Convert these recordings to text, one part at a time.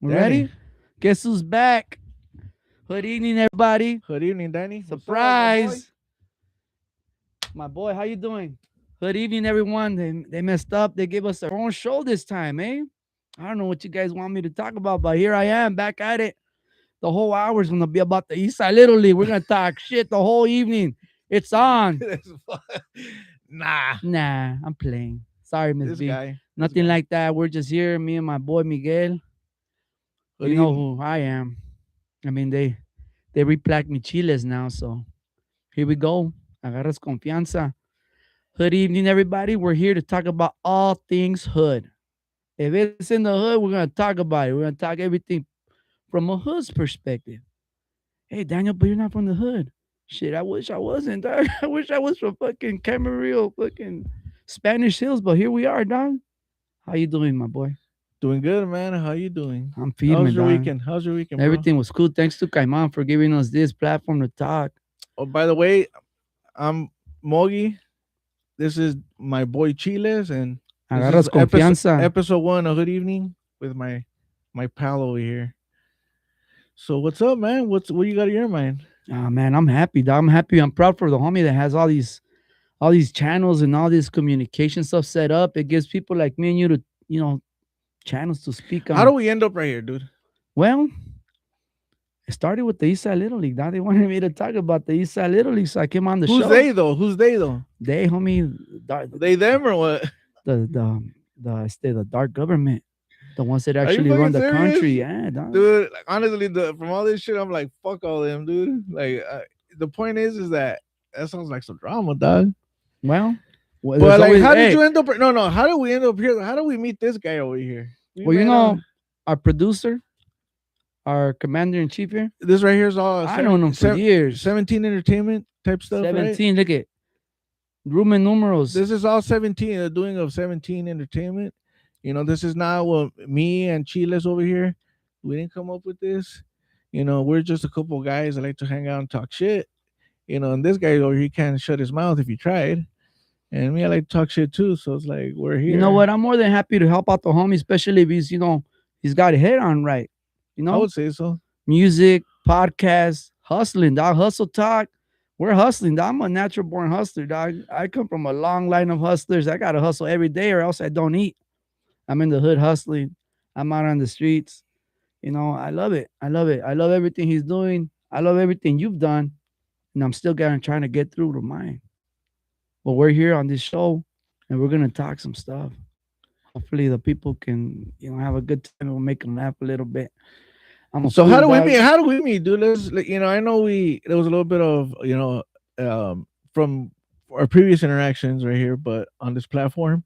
We Danny. ready? Guess who's back? Good evening, everybody. Good evening, Danny. What's up, my boy? Surprise. My boy, how you doing? Good evening, everyone. They messed up. They gave us our own show this time, eh? I don't know what you guys want me to talk about, but here I am back at it. The whole hour is gonna be about the East Side Little League. We're gonna talk shit the whole evening. It's on. That's nah, Nah, I'm playing. Sorry, Miss this B. guy. This Nothing guy. like that. We're just here, me and my boy Miguel. Good You know evening. who I am. I mean, they replacked me chiles now, so here we go. Agarras confianza. Hood evening, everybody. We're here to talk about all things hood. If it's in the hood, we're gonna talk about it. We're gonna talk everything from a hood's perspective. Hey, Daniel, but you're not from the hood. Shit, I wish I wasn't, dog. I wish I was from fucking Camarillo, fucking Spanish Hills, but here we are, dog. How you doing, my boy? Doing good, man. How you doing? I'm How feeding, was your dog. weekend? How's your weekend, bro? Everything was cool. Thanks to Kaiman for giving us this platform to talk. Oh, by the way, I'm Mogi. This is my boy Chiles, and this is Agarras episode confianza. episode one of Good Evening with my pal over here. So what's up, man? What you got in your mind? Oh man, I'm happy, dog. I'm happy. I'm proud for the homie that has all these channels and all this communication stuff set up. It gives people like me and you to, channels to speak How do on. we end up right here, dude? Well, it started with the Eastside Little League. Now they wanted me to talk about the Eastside Little League, so I came on the Who's show. they though? Who's they though? They, homie, They them or what? the dark government, the ones that Are you actually run fucking the country. serious? Yeah, dog. Dude, like, honestly, from all this shit, I'm like, fuck all them, dude. Like, the point is that sounds like some drama, dog. Well, But there's like, always how did hey. you end up? No. How did we end up here? How do we meet this guy over here? We Well, met on our producer, our commander in chief here. this right here is all I known him for years. 17 entertainment type stuff, right? 17. Look at Roman numerals. This is all 17. The doing of 17 entertainment. You know, this is not what me and Chiles over here. We didn't come up with this. You know, we're just a couple guys that like to hang out and talk shit. You know, and this guy over here can't shut his mouth if he tried. And me, I like to talk shit too. So it's like we're here. You know what? I'm more than happy to help out the homie, especially if he's got a head on right. You I know, would say so. music, podcast, hustling, dog. Hustle talk. We're hustling, dog. I'm a natural born hustler, dog. I come from a long line of hustlers. I gotta hustle every day or else I don't eat. I'm in the hood hustling. I'm out on the streets. I love it. I love it. I love everything he's doing. I love everything you've done. And I'm still trying to get through to mine. But we're here on this show and we're gonna talk some stuff. Hopefully the people can, have a good time and we'll make them laugh a little bit. I'm a So fool, how do we dog. meet? How do we meet, dude? I know there was a little bit of from our previous interactions right here, but on this platform.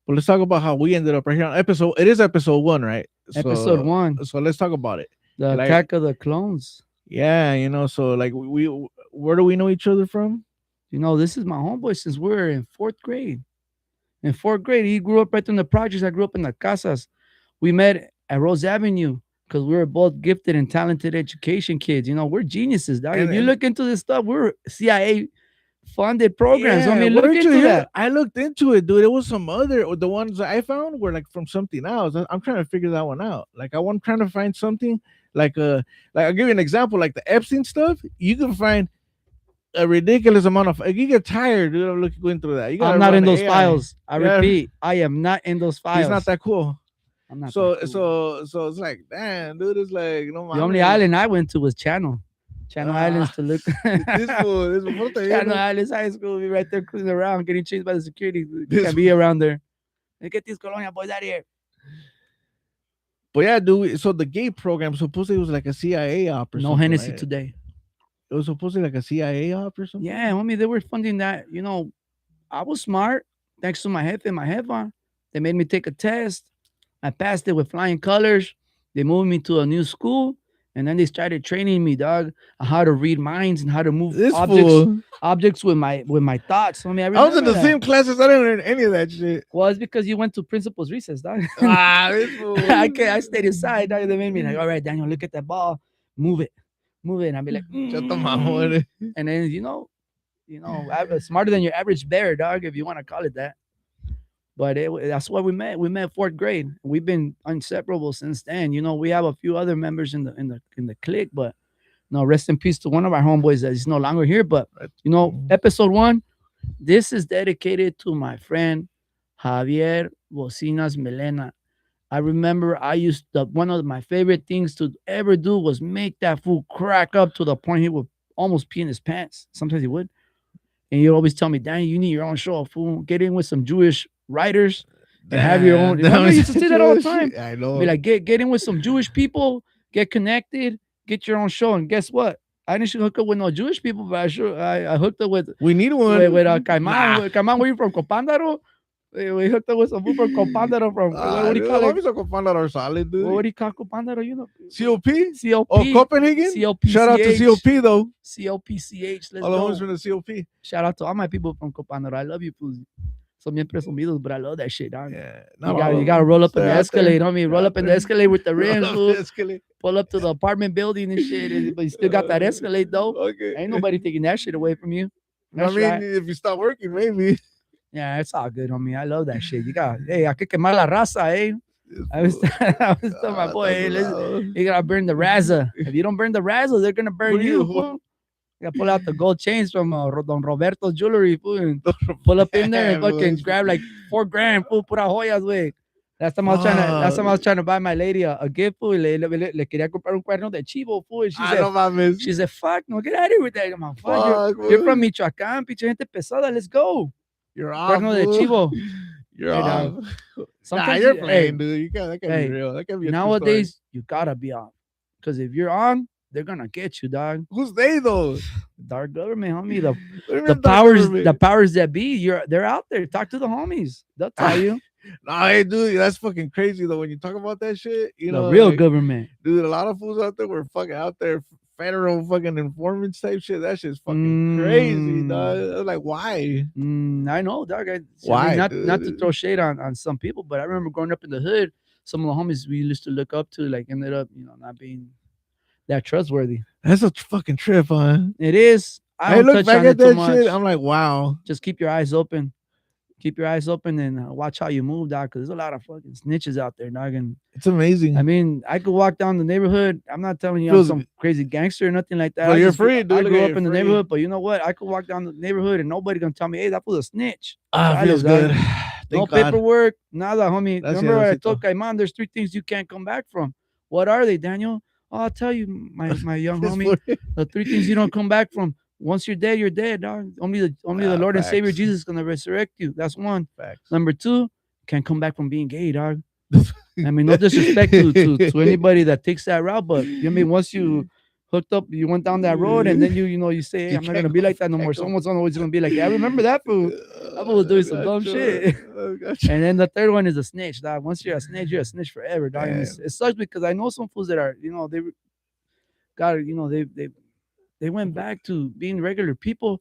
But let's talk about how we ended up right here on episode. It is episode one, right? Episode 1, So let's talk about it. the Like, attack of the clones. yeah, so like where do we know each other from? This is my homeboy since we were in 4th grade. In 4th grade, he grew up right in the projects. I grew up in the casas. We met at Rose Avenue because we were both gifted and talented education kids. We're geniuses, dog. And If you look into this stuff, we're CIA funded programs. I yeah, mean, look weren't you into here? that. I looked into it, dude. It was some other the ones that I found were like from something else. I'm trying to figure that one out. Like I'm trying to find something like I'll give you an example, like the Epstein stuff. You can find a ridiculous amount of you get tired, dude, of going through that. You gotta I'm not run in those AI. files. I Yeah. repeat, I am not in those files. He's not that cool. I'm not So that cool. so it's like, damn, dude, it's like The only island I went to was Channel. Channel Islands to look. this fool Channel Islands High School. Be right there cruising around, getting chased by the security. You This can't be around there. Let's get these Colonia boys out of here. But yeah, dude. So the gay program supposedly was like a CIA op or No something. Hennessy Right? today. It was supposedly like a CIA op or something. Yeah, homie, they were funding that. I was smart. Thanks to my head and my headphone. They made me take a test. I passed it with flying colors. They moved me to a new school. And then they started training me, dog, on how to read minds and how to move This objects fool. objects with my thoughts. I mean, I was in remember the that. same classes. I didn't learn any of that shit. Well, it's because you went to principal's recess, dog. This fool. I stayed inside, dog. They made me like, all right, Daniel, look at that ball, move it. And I'd be like, Shut the mouth. and then smarter than your average bear, dog, if you want to call it that. But that's why we met. We met fourth grade. We've been inseparable since then. You know, we have a few other members in the clique, but no, rest in peace to one of our homeboys that is no longer here. But Right. you know, episode one, this is dedicated to my friend Javier Bocinas Melena. I remember I used to, one of my favorite things to ever do was make that fool crack up to the point he would almost pee in his pants. Sometimes he would. And he'd always tell me, Danny, you need your own show, fool. Get in with some Jewish writers and have your own. Remember, he used to say that all the time. I know. Be like, get in with some Jewish people, get connected, get your own show. And guess what? I didn't hook up with no Jewish people, but I hooked up with we need one. Caiman. Nah. Caiman, where you from? Copándaro? We hooked up with some people from Copándaro from what do you call it? Homies are solid, dude. What do you call Copándaro? You know, COP? COP. Oh, Copenhagen? COP. Shout out to COP, though. COPCH. Let's All the go. homies from the COP. Shout out to all my people from Copándaro. I love you, Pussy. Son bien presumidos, but I love that shit, dog. Yeah. You gotta roll up in Stay the out there. Escalade, homie. Roll up in the Escalade with the Roll rims, up fool. the Escalade. Pull up to the apartment building and shit. But you still got that Escalade, though. Okay. Ain't nobody taking that shit away from you. I That's mean, right. if you stop working, maybe. Yeah, it's all good, homie. I love that shit. You got, hey, I could quemar la raza, eh? I was telling my boy, hey, listen, you gotta burn the Raza. If you don't burn the Raza, they're gonna burn you, fool. You gotta pull out the gold chains from Don Roberto's jewelry, fool, and pull up in there and fucking grab like $4,000, fool, pura joyas, way. Last time I was trying to buy my lady a gift, fool. Le quería comprar un cuerno de chivo, fool. She said, fuck, no, get out of here with that. I'm like, fuck, you're from Michoacán, pinche gente pesada, let's go. You're off. Cuerno de chivo. You're Hey, off. dog. Nah, Sometimes you're you- playing, dude. That can't hey, be real. That can't be a true nowadays, you gotta be off. Because if you're on, they're gonna get you, dog. story. Who's they though? Dark government, homie. What do you The mean powers, government? the powers that be, they're out there. Talk to the homies. They'll tell you. Nah, hey, dude, that's fucking crazy though. When you talk about that shit, you The know, real like, government. dude, a lot of fools out there were fucking out there, federal fucking informants type shit. That shit's fucking crazy, dog. I was like, why? I know, dog. Why, not to dude? throw shade on some people, but I remember growing up in the hood. Some of the homies we used to look up to, like, ended up, not being that trustworthy. That's a fucking trip, huh? It is. I I don't look touch back on at it too that much. shit. I'm like, wow. Just keep your eyes open. Keep your eyes open and watch how you move, dog. Because there's a lot of fucking snitches out there, dog. And It's amazing. I mean, I could walk down the neighborhood. I'm not telling you Feels- I'm some crazy gangster or nothing like that. Well, I you're just- free, dude. I Look grew at up in the you're free. neighborhood, but you know what? I could walk down the neighborhood and nobody gonna tell me, hey, that was a snitch. Feels Chale, dog. good. No Thank God. paperwork, nada, homie. That's Remember it, I that's it, told Caiman, there's 3 things you can't come back from. What are they, Daniel? Oh, I'll tell you, my young This homie. fool- The 3 things you don't come back from. Once you're dead, dog. Only the Lord and Savior Facts. Jesus is gonna resurrect you. That's one. Facts. Number 2, can't come back from being gay, dog. I mean, no disrespect to anybody that takes that route, but you know what I mean, once you hooked up, you went down that road, and then you say, hey, You I'm not can't gonna be go like that no back more. on- Someone's always gonna be like, yeah, I remember that fool. That fool was doing some dumb shit. And then the third one is a snitch, dog. Once you're a snitch forever, dog. And it sucks because I know some fools that are, they got, they went back to being regular people.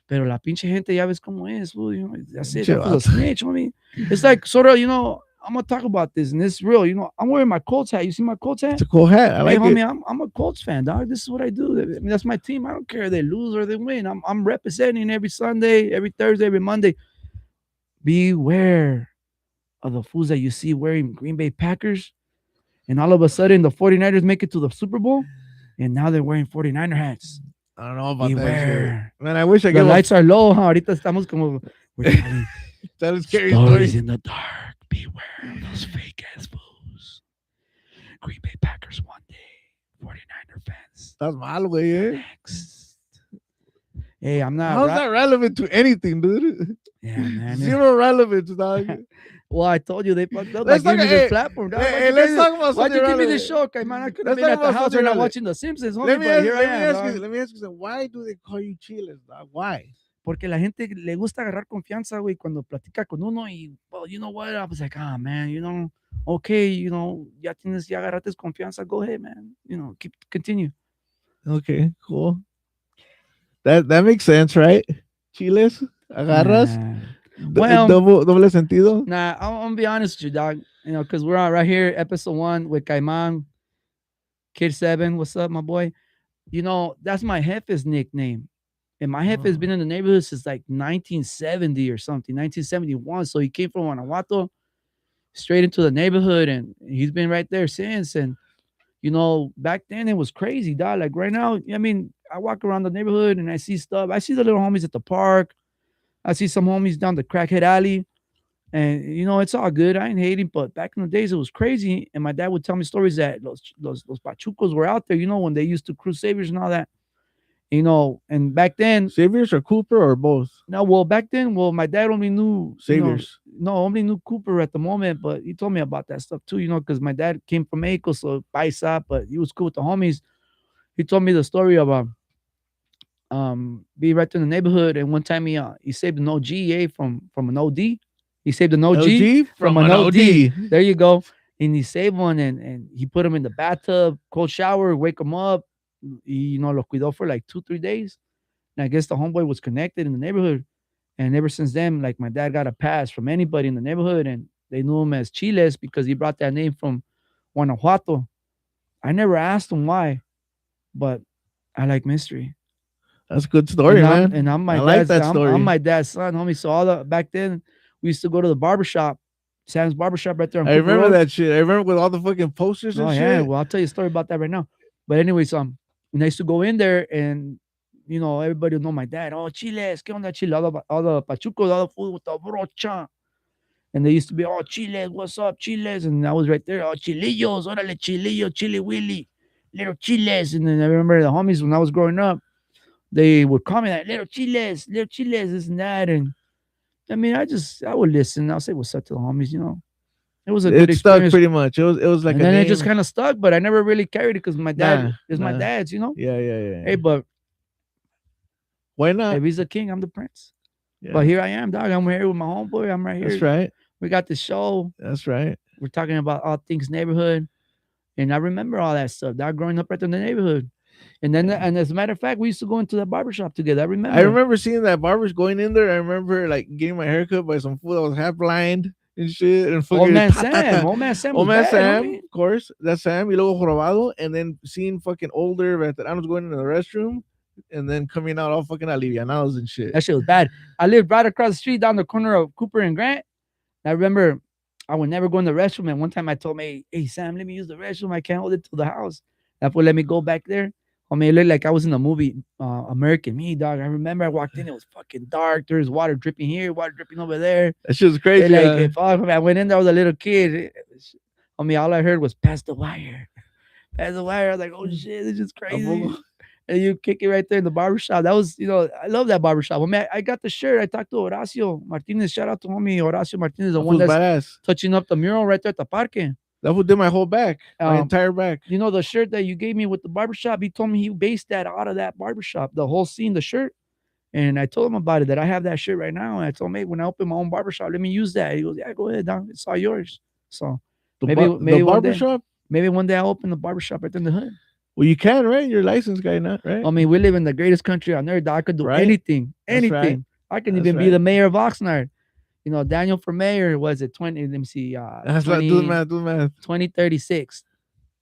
Pero la pinche gente ya ves como es, fool. That's it. That was a snitch, homie. It's like sort of, I'm gonna talk about this, and it's real. I'm wearing my Colts hat. You see my Colts hat? It's a cool hat. I like hey, homie, it. I'm a Colts fan, dog. This is what I do. I mean, that's my team. I don't care if they lose or they win. I'm representing every Sunday, every Thursday, every Monday. Beware of the fools that you see wearing Green Bay Packers, and all of a sudden the 49ers make it to the Super Bowl, and now they're wearing 49er hats. Ah, I don't know about that Beware. shit. Man, I wish I The could lights are low, huh? Ahorita estamos como we're telling tell a scary stories story. in the dark. Beware of those fake ass fools. Green Bay Packers one day, 49er fans That's mal, güey, eh? next. Hey, I'm not. How's that relevant to anything, dude? Yeah, man. Zero relevance, dog. Well, I told you they fucked up. Let's Like, give talk- me this hey, platform. Dog. Hey, let's talk about Why'd something you give me this relevant. show, man? I could have Let's been talk at the about house something right now relevant. watching The Simpsons, homie, Let me but ask, here I let me am, ask dog. you. Let me ask you something. Why do they call you chiles, dog? Why? Porque la gente le gusta agarrar confianza, güey, cuando platica con uno y, well, you know what? I was like, man, okay, ya agarraste confianza. Go ahead, man. Continue. Okay, cool. That makes sense, right? Chiles, agarras. Nah. D- Well- doble sentido. Nah, I'm gonna be honest with you, dog. Because we're on right here, episode 1 with Caiman, Kid 7. What's up, my boy? That's my jefe's nickname. And my jefe has Oh. been in the neighborhood since like 1970 or something, 1971. So he came from Guanajuato straight into the neighborhood, and he's been right there since. And back then it was crazy, dog. Like right now, I mean, I walk around the neighborhood and I see stuff. I see the little homies at the park. I see some homies down the crackhead alley. And it's all good. I ain't hating, but back in the days it was crazy. And my dad would tell me stories that those pachucos were out there, when they used to cruise saviors and all that. And back then, Saviors or Cooper or both? no, well, back then, my dad only knew Saviors. no, only knew Cooper at the moment, but he told me about that stuff too, because my dad came from Mexico, so paisa, but he was cool with the homies. He told me the story of being right there in the neighborhood, and one time he saved an OG from an OD. He saved an OG LG from from an an OD. OD. There you go. And he saved one, and he put him in the bathtub, cold shower, wake him up. Lo cuidó for like 2-3 days. And I guess the homeboy was connected in the neighborhood. And ever since then, like my dad got a pass from anybody in the neighborhood, and they knew him as Chiles because he brought that name from Guanajuato. I never asked him why, but I like mystery. That's a good story, man. And I'm my I like dad's that story. I'm my dad's son, homie. So back then we used to go to the barbershop, Sam's barbershop right there on I Cooper remember Road. that shit. I remember with all the fucking posters and Oh shit. yeah, well I'll tell you a story about that right now. But anyways, and I used to go in there and everybody would know my dad. Oh, Chiles, ¿qué onda, Chile? All the pachucos, all the food with the brocha. And they used to be, oh, Chiles, what's up, Chiles? And I was right there, oh, Chilillos, órale, Chilillo, Chili Willy, little Chiles. And then I remember the homies when I was growing up, they would call me that little Chiles, this and that. And I mean, I would listen. I'll say what's up to the homies, It was a good It stuck experience. pretty much. It was like And a then it name. just kind of stuck, but I never really carried it because my dad is my nah. dad's, Yeah, yeah. Hey, but Why not? if he's the king, I'm the prince. Yeah. But here I am, dog. I'm here with my homeboy. I'm right here. That's right. We got the show. That's right. We're talking about all things neighborhood. And I remember all that stuff. Dog growing up right in the neighborhood. And then, and as a matter of fact, we used to go into the barbershop together. I remember seeing that barbers going in there. I remember like getting my haircut by some fool that was half blind and shit. And Old fucking man Sam. Old man Sam. Old was man bad, Sam, homie. of course. That's Sam. Y luego jorobado. And then seeing fucking older veteranos going into the restroom and then coming out all fucking alivianados and shit. That shit was bad. I lived right across the street down the corner of Cooper and Grant. I remember I would never go in the restroom. And one time I told me, hey, Sam, let me use the restroom. I can't hold it to the house. That would let me go back there. I mean, it looked like I was in the movie American Me, dog. I remember I walked in, it was fucking dark. There's water dripping here, water dripping over there. That shit was crazy. I went in there, I was a little kid. I mean, all I heard was pass the wire. Pass the wire. I was like, oh shit, this is crazy. And you kick it right there in the barbershop. That was, I love that barbershop. I mean, I got the shirt. I talked to Horacio Martinez. Shout out to homie Horacio Martinez, the one that's badass. touching up the mural right there at the parque. That would do my whole back, my entire back. The shirt that you gave me with the barbershop, he told me he based that out of that barbershop, the whole scene, the shirt. And I told him about it, that I have that shirt right now. And I told him, hey, when I open my own barbershop, let me use that. He goes, yeah, go ahead, dog. It's all yours. So maybe the barbershop? Maybe one day I'll open the barbershop right in the hood. Well, you can, right? You're a licensed guy, not right? I mean, we live in the greatest country on earth. I could do anything. Anything. Right. I can even be the mayor of Oxnard. Daniel for mayor, was it 20? Let me see. That's 20, do math. 2036.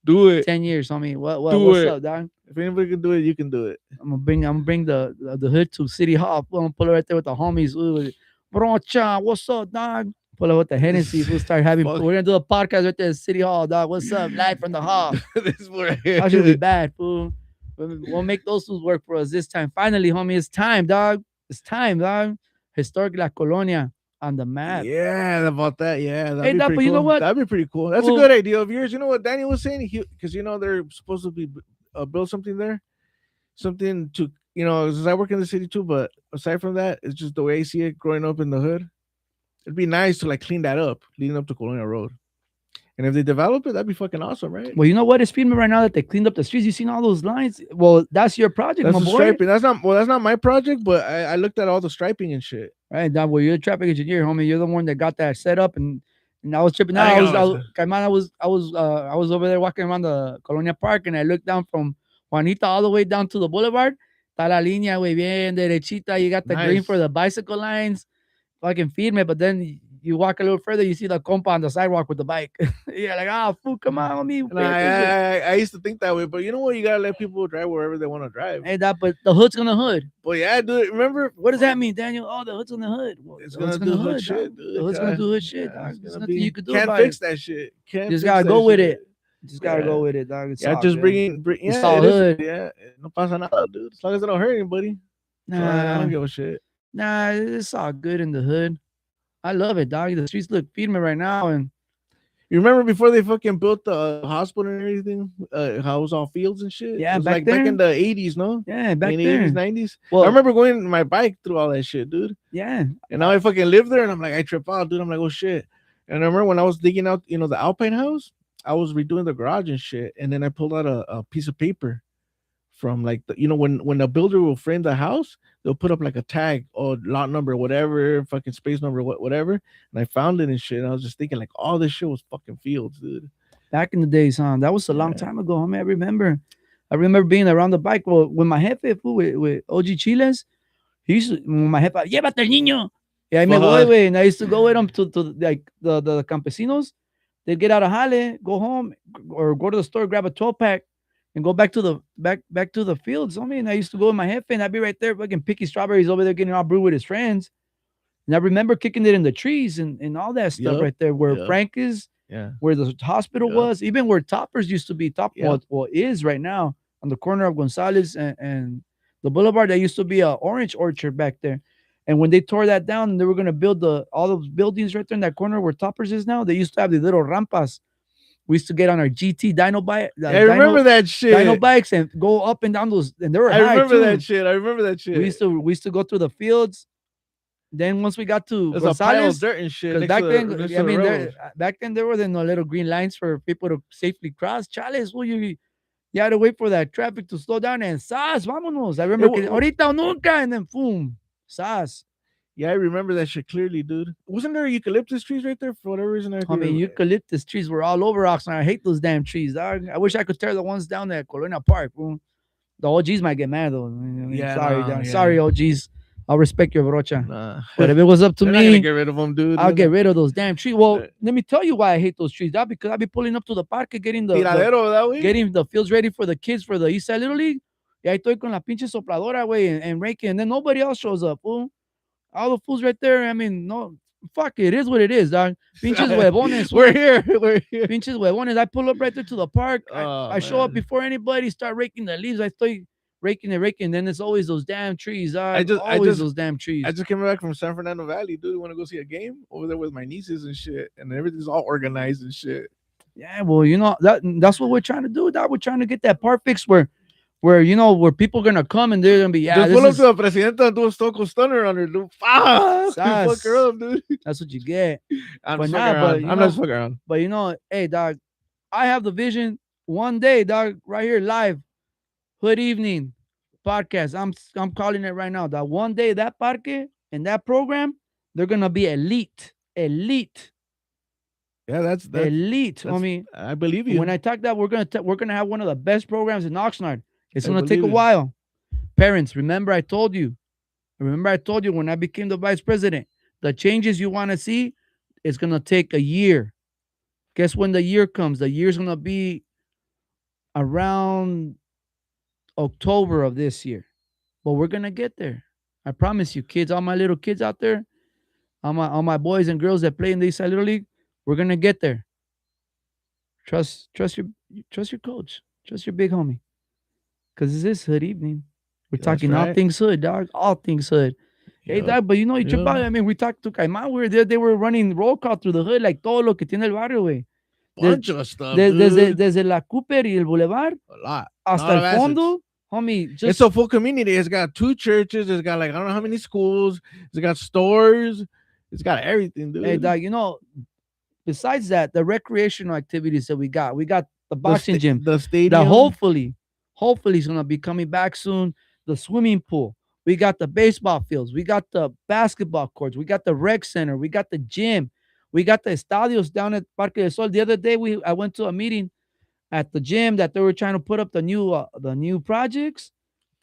Do it. 10 years. I mean, what's up, dog? If anybody can do it, you can do it. I'm gonna bring the hood to City Hall. I'm gonna pull it right there with the homies. Brocha, what's up, dog? Pull it with the Hennessy. We'll start having. We're gonna do a podcast right there at City Hall, dog. What's up? Live from the hall. This is where I should be bad, fool. We'll make those tools work for us this time. Finally, homie, it's time, dog. It's time, dog. Historic La Colonia on the map. Yeah, about that. Yeah, hey, but cool. You know what? That'd be pretty cool. That's a good idea of yours. You know what Daniel was saying? Because they're supposed to be build something there, something to Because I work in the city too, but aside from that, it's just the way I see it growing up in the hood. It'd be nice to like clean that up, leading up to Colonia Road. And if they develop it, that'd be fucking awesome, right? Well, you know what? It's feeling me right now that they cleaned up the streets. You seen all those lines? Well, that's your project, that's my boy. Striping. That's not my project, but I looked at all the striping and shit. Right, Don. Well, you're a traffic engineer, homie. You're the one that got that set up, and I was tripping out. I was over there walking around the Colonia Park, and I looked down from Juanita all the way down to the boulevard. Está la línea, güey, bien derechita. You got the green for the bicycle lines. Fucking firme, but then you walk a little further, you see the compa on the sidewalk with the bike. You're like, oh, fool, come on, homie, And pay attention. I used to think that way, but you know what? You gotta let people drive wherever they want to drive. Hey, that, but the hood's gonna hood. But yeah, dude, remember What does that mean, Daniel? Oh, the hood's on the hood. Well, it's the hood's gonna gonna do hood hood, shit, dog. dude. The hood's gonna do hood shit, Yeah, dog. it's There's gonna nothing be you could do can't about fix it. that shit. Can't Just fix gotta that go with shit. it. Just gotta Yeah. go with it, dog. It's Yeah, all just good. bring It's yeah, all it is. hood. Yeah, no pasa nada, dude. As long as it don't hurt anybody. So I Nah, don't give a shit. nah, it's all good in the hood. I love it, dog. The streets look feed me right now, and You remember before they fucking built the hospital and everything? How it was all fields and shit. yeah, It was back like back there. in the 80s, no? Yeah, back In the there. 80s, 90s. I Well, remember going my bike through all that shit, dude. yeah, And now I fucking live there, and I'm like, I trip out, dude. I'm like, oh shit. And I remember when I was digging out, the Alpine house, I was redoing the garage and shit, and then I pulled out a piece of paper from like when the builder will frame the house, they'll put up like a tag or lot number, whatever, fucking space number, whatever. And I found it and shit. And I was just thinking like all this shit was fucking fields, dude. back in the days, huh? That was a long Yeah. time ago, homie. I remember being around the bike. Well, when my jefe, fool, with OG Chiles, he used to, when my jefe, llévate el niño. Yeah, I me voy, Fuck. güey. And I used to go with him to like the campesinos. They'd get out of Jale, go home, or go to the store, grab a 12-pack, and go back to the back to the fields. I mean, I used to go with my jefe, and I'd be right there, fucking picking strawberries over there, getting all brewed with his friends. And I remember kicking it in the trees and all that stuff Yup, right there, where yup. Frank is, Yeah. where the hospital Yup. was, even where Toppers used to be. Yup. Well, is right now on the corner of Gonzalez and the Boulevard. There used to be a orange orchard back there. And when they tore that down, they were gonna build all those buildings right there in that corner where Toppers is now. They used to have these little rampas. We used to get on our GT dyno bike, I remember that shit. dyno bikes, and go up and down those. And they were I high remember too. that shit. I remember that shit. We used to go through the fields. Then once we got to There's a pile of Gonzalez, dirt and shit. because next back to the- then, next I to the mean, railroad. back then there were no little green lines for people to safely cross. Chales, you had to wait for that traffic to slow down and sas, vámonos. I remember, It wa- ahorita o nunca, and then boom, sas. Yeah, I remember that shit clearly, dude. Wasn't there eucalyptus trees right there for whatever reason? I mean, eucalyptus trees were all over Oxnard. I hate those damn trees, dog. I wish I could tear the ones down there at Colonia Park. Boom. The OGs might get mad though. I mean, Yeah, sorry, nah, dog. yeah. Sorry, OGs. I'll respect your brocha. Nah. But if it was up to They're not gonna me, get rid of them, dude. I'll get rid of those damn trees. Well, Yeah. let me tell you why I hate those trees. That because I'll be pulling up to the park, getting the Tiradero, that way. getting the fields ready for the kids for the East Side Little League. Y ahí estoy con la pinche sopladora, güey, and raking. And then nobody else shows up, fool. All the fools right there. I mean, no, fuck it. It is what it is, dog. Pinches huevones. We're here. We're here. Pinches huevones. I pull up right there to the park. Oh, I show up man. before anybody start raking the leaves. I start raking. Then it's always those damn trees, dog. I always just- those damn trees. I just came back from San Fernando Valley, dude. Want to go see a game over there with my nieces and shit, and everything's all organized and shit. Yeah, well, that's what we're trying to do. That we're trying to get that part fixed where where people are gonna come and they're gonna be Just this pull up is- to the presidenta and do a Stockholm Stunner on her, dude. Fuck, Sas. fuck her up, dude. that's what you get. I'm But just nah, fucking but around. you I'm know- not just fucking around. But hey, dog, I have the vision one day, dog, right here live, hood evening podcast. I'm calling it right now. That one day that parque and that program, they're gonna be elite. Yeah, that's Elite. that's- Homie. I believe you. When I talk that we're gonna have one of the best programs in Oxnard. It's I gonna take a believe it. while. Parents, remember I told you when I became the vice president, the changes you want to see, it's gonna take a year. Guess when the year comes? The year's gonna be around October of this year. But we're gonna get there. I promise you, kids, all my little kids out there, all my boys and girls that play in the East Side Little League, we're gonna get there. Trust your coach. Trust your big homie. Cause this is hood evening. We're That's talking all right. things hood, dog. All things hood. Hey, Yeah. dog, but you trip Yeah. out. I mean, we talked to Caimán. We were there. They were running roll call through the hood like todo lo que tiene el barrio, güey. Bunch of stuff, Desde la Cooper y el Boulevard a lot. hasta Lot of el assets. fondo, homie. It's Just a full community. It's got 2 churches. It's got like I don't know how many schools. It's got stores. It's got everything, dude. hey, dog. Besides that, the recreational activities that we got the The boxing gym. the stadium. That hopefully is gonna be coming back soon. The swimming pool. We got the baseball fields. We got the basketball courts. We got the rec center. We got the gym. We got the estadios down at Parque del Sol. The other day, I went to a meeting at the gym that they were trying to put up the new projects.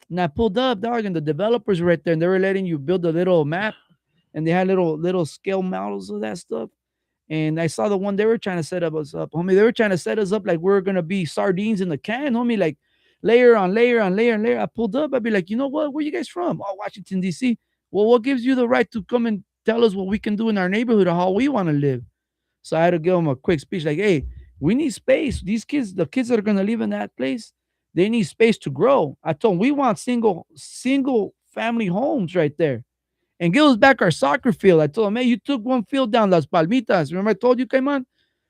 And I pulled up, dog, and the developers were right there, and they were letting you build a little map and they had little scale models of that stuff. And I saw the one they were trying to set us up, homie. They were trying to set us up like we are gonna be sardines in the can, homie. Like layer on layer on layer and layer. I pulled up. I'd be like, you know what? Where you guys from? Oh, Washington D.C. Well, what gives you the right to come and tell us what we can do in our neighborhood or how we want to live? So I had to give them a quick speech, like, hey, we need space. These kids, the kids that are gonna live in that place, they need space to grow. I told them we want single family homes right there and give us back our soccer field. I told him, hey, you took one field down, Las Palmitas. Remember I told you, Cayman?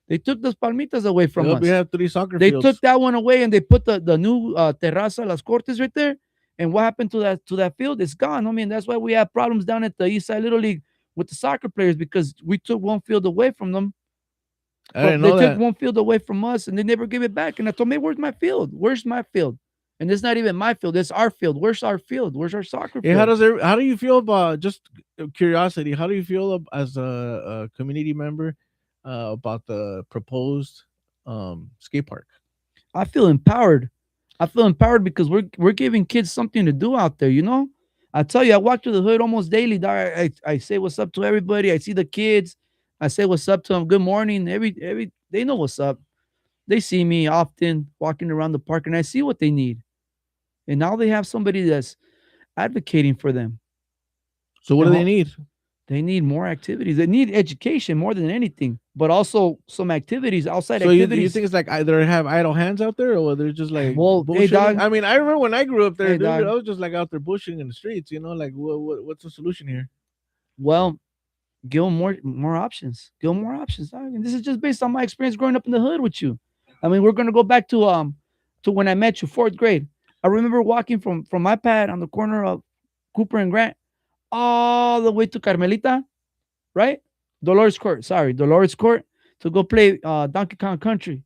They took Las Palmitas away from Yep, we us. have 3 soccer They fields. took that one away and they put the new Terraza Las Cortes right there. And what happened to that field? It's gone. I mean, that's why we have problems down at the East Side Little League with the soccer players because we took one field away from them. I But didn't they know took that. one field away from us and they never gave it back. And I told me, where's my field? Where's my field? And it's not even my field. It's our field. Where's our field? Where's our soccer Yeah, field? how do you feel about just curiosity? How do you feel as a community member about the proposed skate park? I feel empowered. I feel empowered because we're giving kids something to do out there, you know? I tell you, I walk through the hood almost daily, dog. I say what's up to everybody. I see the kids. I say what's up to them. Good morning. Every they know what's up. They see me often walking around the park and I see what they need. And now they have somebody that's advocating for them. So what And do they need? they need more activities. They need education more than anything, but also some activities, outside So you activities. think it's like either have idle hands out there or they're just like Well, hey, bullshitting? dog. I mean, I remember when I grew up there, Hey, dude, dog. I was just like out there bullshitting in the streets, you know, like what's the solution here? Well, give them more options. Give them more options. Dog. And this is just based on my experience growing up in the hood with you. I mean, we're gonna go back to when I met you, fourth grade. I remember walking from my pad on the corner of Cooper and Grant all the way to Carmelita, right? Dolores Court. Sorry, Dolores Court to go play Donkey Kong Country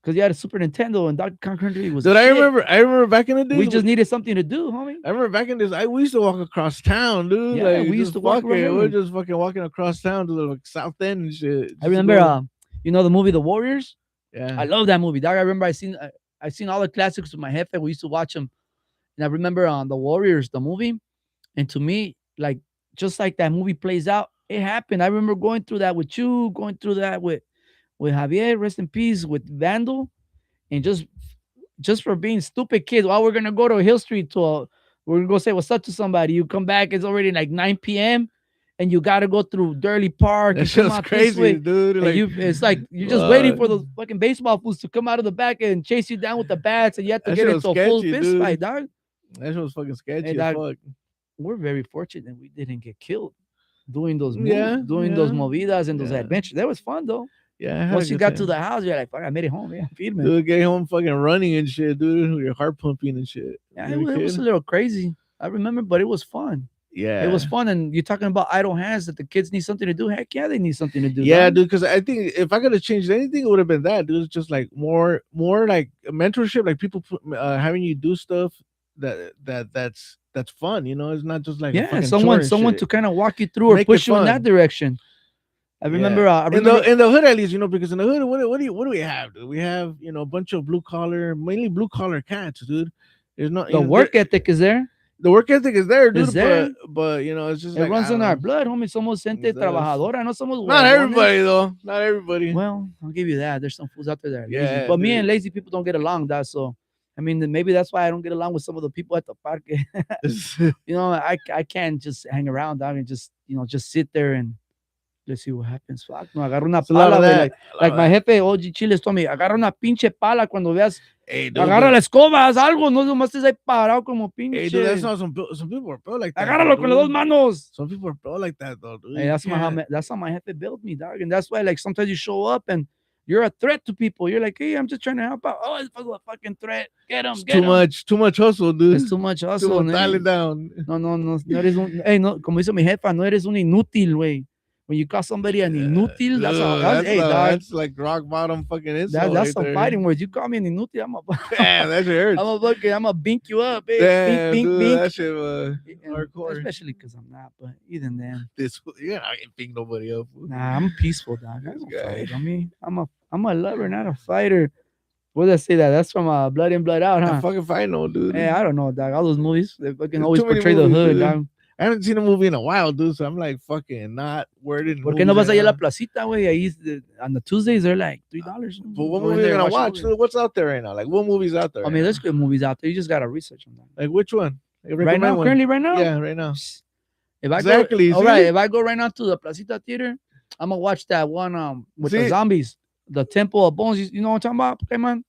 because you had a Super Nintendo and Donkey Kong Country was. Dude, shit. I remember back in the day. We just needed something to do, homie. I remember back in this. We used to walk across town, dude. Yeah, like, we used to walk around We're everywhere. just fucking walking across town to the like, South End and shit. I remember, you know, the movie The Warriors. yeah, I love that movie, dog. I remember I seen all the classics with my jefe. We used to watch them, and I remember on The Warriors, the movie. And to me, like just like that movie plays out, it happened. I remember going through that with you, going through that with Javier, rest in peace, with Vandal, and just for being stupid kids. While we're gonna go to Hill Street we're gonna go say what's up to somebody. You come back, it's already like 9 p.m. and you gotta go through Durley Park and that's come just out this crazy, way. dude. And Like, it's like you're just waiting for those fucking baseball fools to come out of the back and chase you down with the bats, and you have to That get shit into was a full sketchy, fist dude. fight, dog. that shit was fucking sketchy And as fuck. we're very fortunate that we didn't get killed doing those moves, Yeah, doing those yeah, movidas and those yeah. adventures. That was fun though. Yeah, I had a Once you good got to time. the house, you're like, fuck, I made it home. Yeah, feed me. Dude, get home fucking running and shit, dude. With your heart pumping and shit. Yeah, You it was a kid? little crazy. I remember, but it was fun. Yeah, It was fun. And you're talking about idle hands that the kids need something to do. Heck yeah, they need something to do. Yeah, dog. dude. Because I think if I could have changed anything, it would have been that, dude. It's just like more like mentorship, like people having you do stuff that's fun. You know, it's not just like a Yeah, fucking someone chore and shit. to kind of walk you through or Make it push you in that fun. direction. I remember. Yeah. I remember. In the hood at least, you know, because in the hood, what do we have, dude? We have, you know, a bunch of mainly blue collar cats, dude. There's not the work ethic is there. the work ethic is there, dude. Is there. But you know, it's just It like, runs I in don't our know. blood, homie. Somos gente It does. trabajadora. No somos Not huevones. everybody though. Not everybody. Well, I'll give you that. There's some fools out there that are lazy. Yeah, But me dude. and lazy people don't get along, dog. So, I mean, then maybe that's why I don't get along with some of the people at the park. You know, I can't just hang around, dog, and just, you know, just sit there and let's see what happens. Fuck, no, agarra una It's a lot pala, of güey. that. Like my jefe, OG Chiles, told me, agarra una pinche pala cuando veas, Hey, dude, agarra la escoba, haz algo, no nomás estés ahí parado como hey, dude, that's pinche. not some people are built like that. Agárralo con las dos dude. manos. Some people are built like that though, dude. Hey, You that's can't- that's how my jefe built me, dog. And that's why, like, sometimes you show up and you're a threat to people. You're like, hey, I'm just trying to help out. Oh, it's a fucking threat. Get him, It's get him. too much hustle, dude. It's too much Too hustle. much dial it down. No eres un, hey, no, como dice mi jefa, no eres un inútil, güey. When you call somebody an inútil, that's how, hey, dog. That's like rock bottom fucking insult. That's right some there. fighting words. You call me an inútil, Damn, that shit hurts. I'm a bink you up, hey. Damn, Bink, dude, bink, that shit bink. hardcore. Especially because I'm not, but even then, This, you're not gonna pick nobody up. fool. nah, I'm peaceful, dog. I This don't guy. fight. I mean, I'm a lover, not a fighter. What did I say that? That's from Blood In, Blood Out, I huh? fucking fight no, dude. Hey, I don't know, dog. All those movies, they fucking There's always too many portray the movies, hood, dude. dog. I haven't seen a movie in a while, dude. So I'm like fucking not worded. ¿Por qué no vas allá a la placita, güey? Ahí on the Tuesdays they're like $3. But what Go in movie are there you and gonna watch? a movie. What's out there right now? Like what movies out there? I right mean, now? there's good movies out there. You just gotta research on that. Like which one? Like, Right recommend now, one. currently, right now. Yeah, right now. If I Exactly, go, all see? right. If I go right now to the Placita Theater, I'm gonna watch that one with the See? zombies, the Temple of Bones. You know what I'm talking about, Pokemon?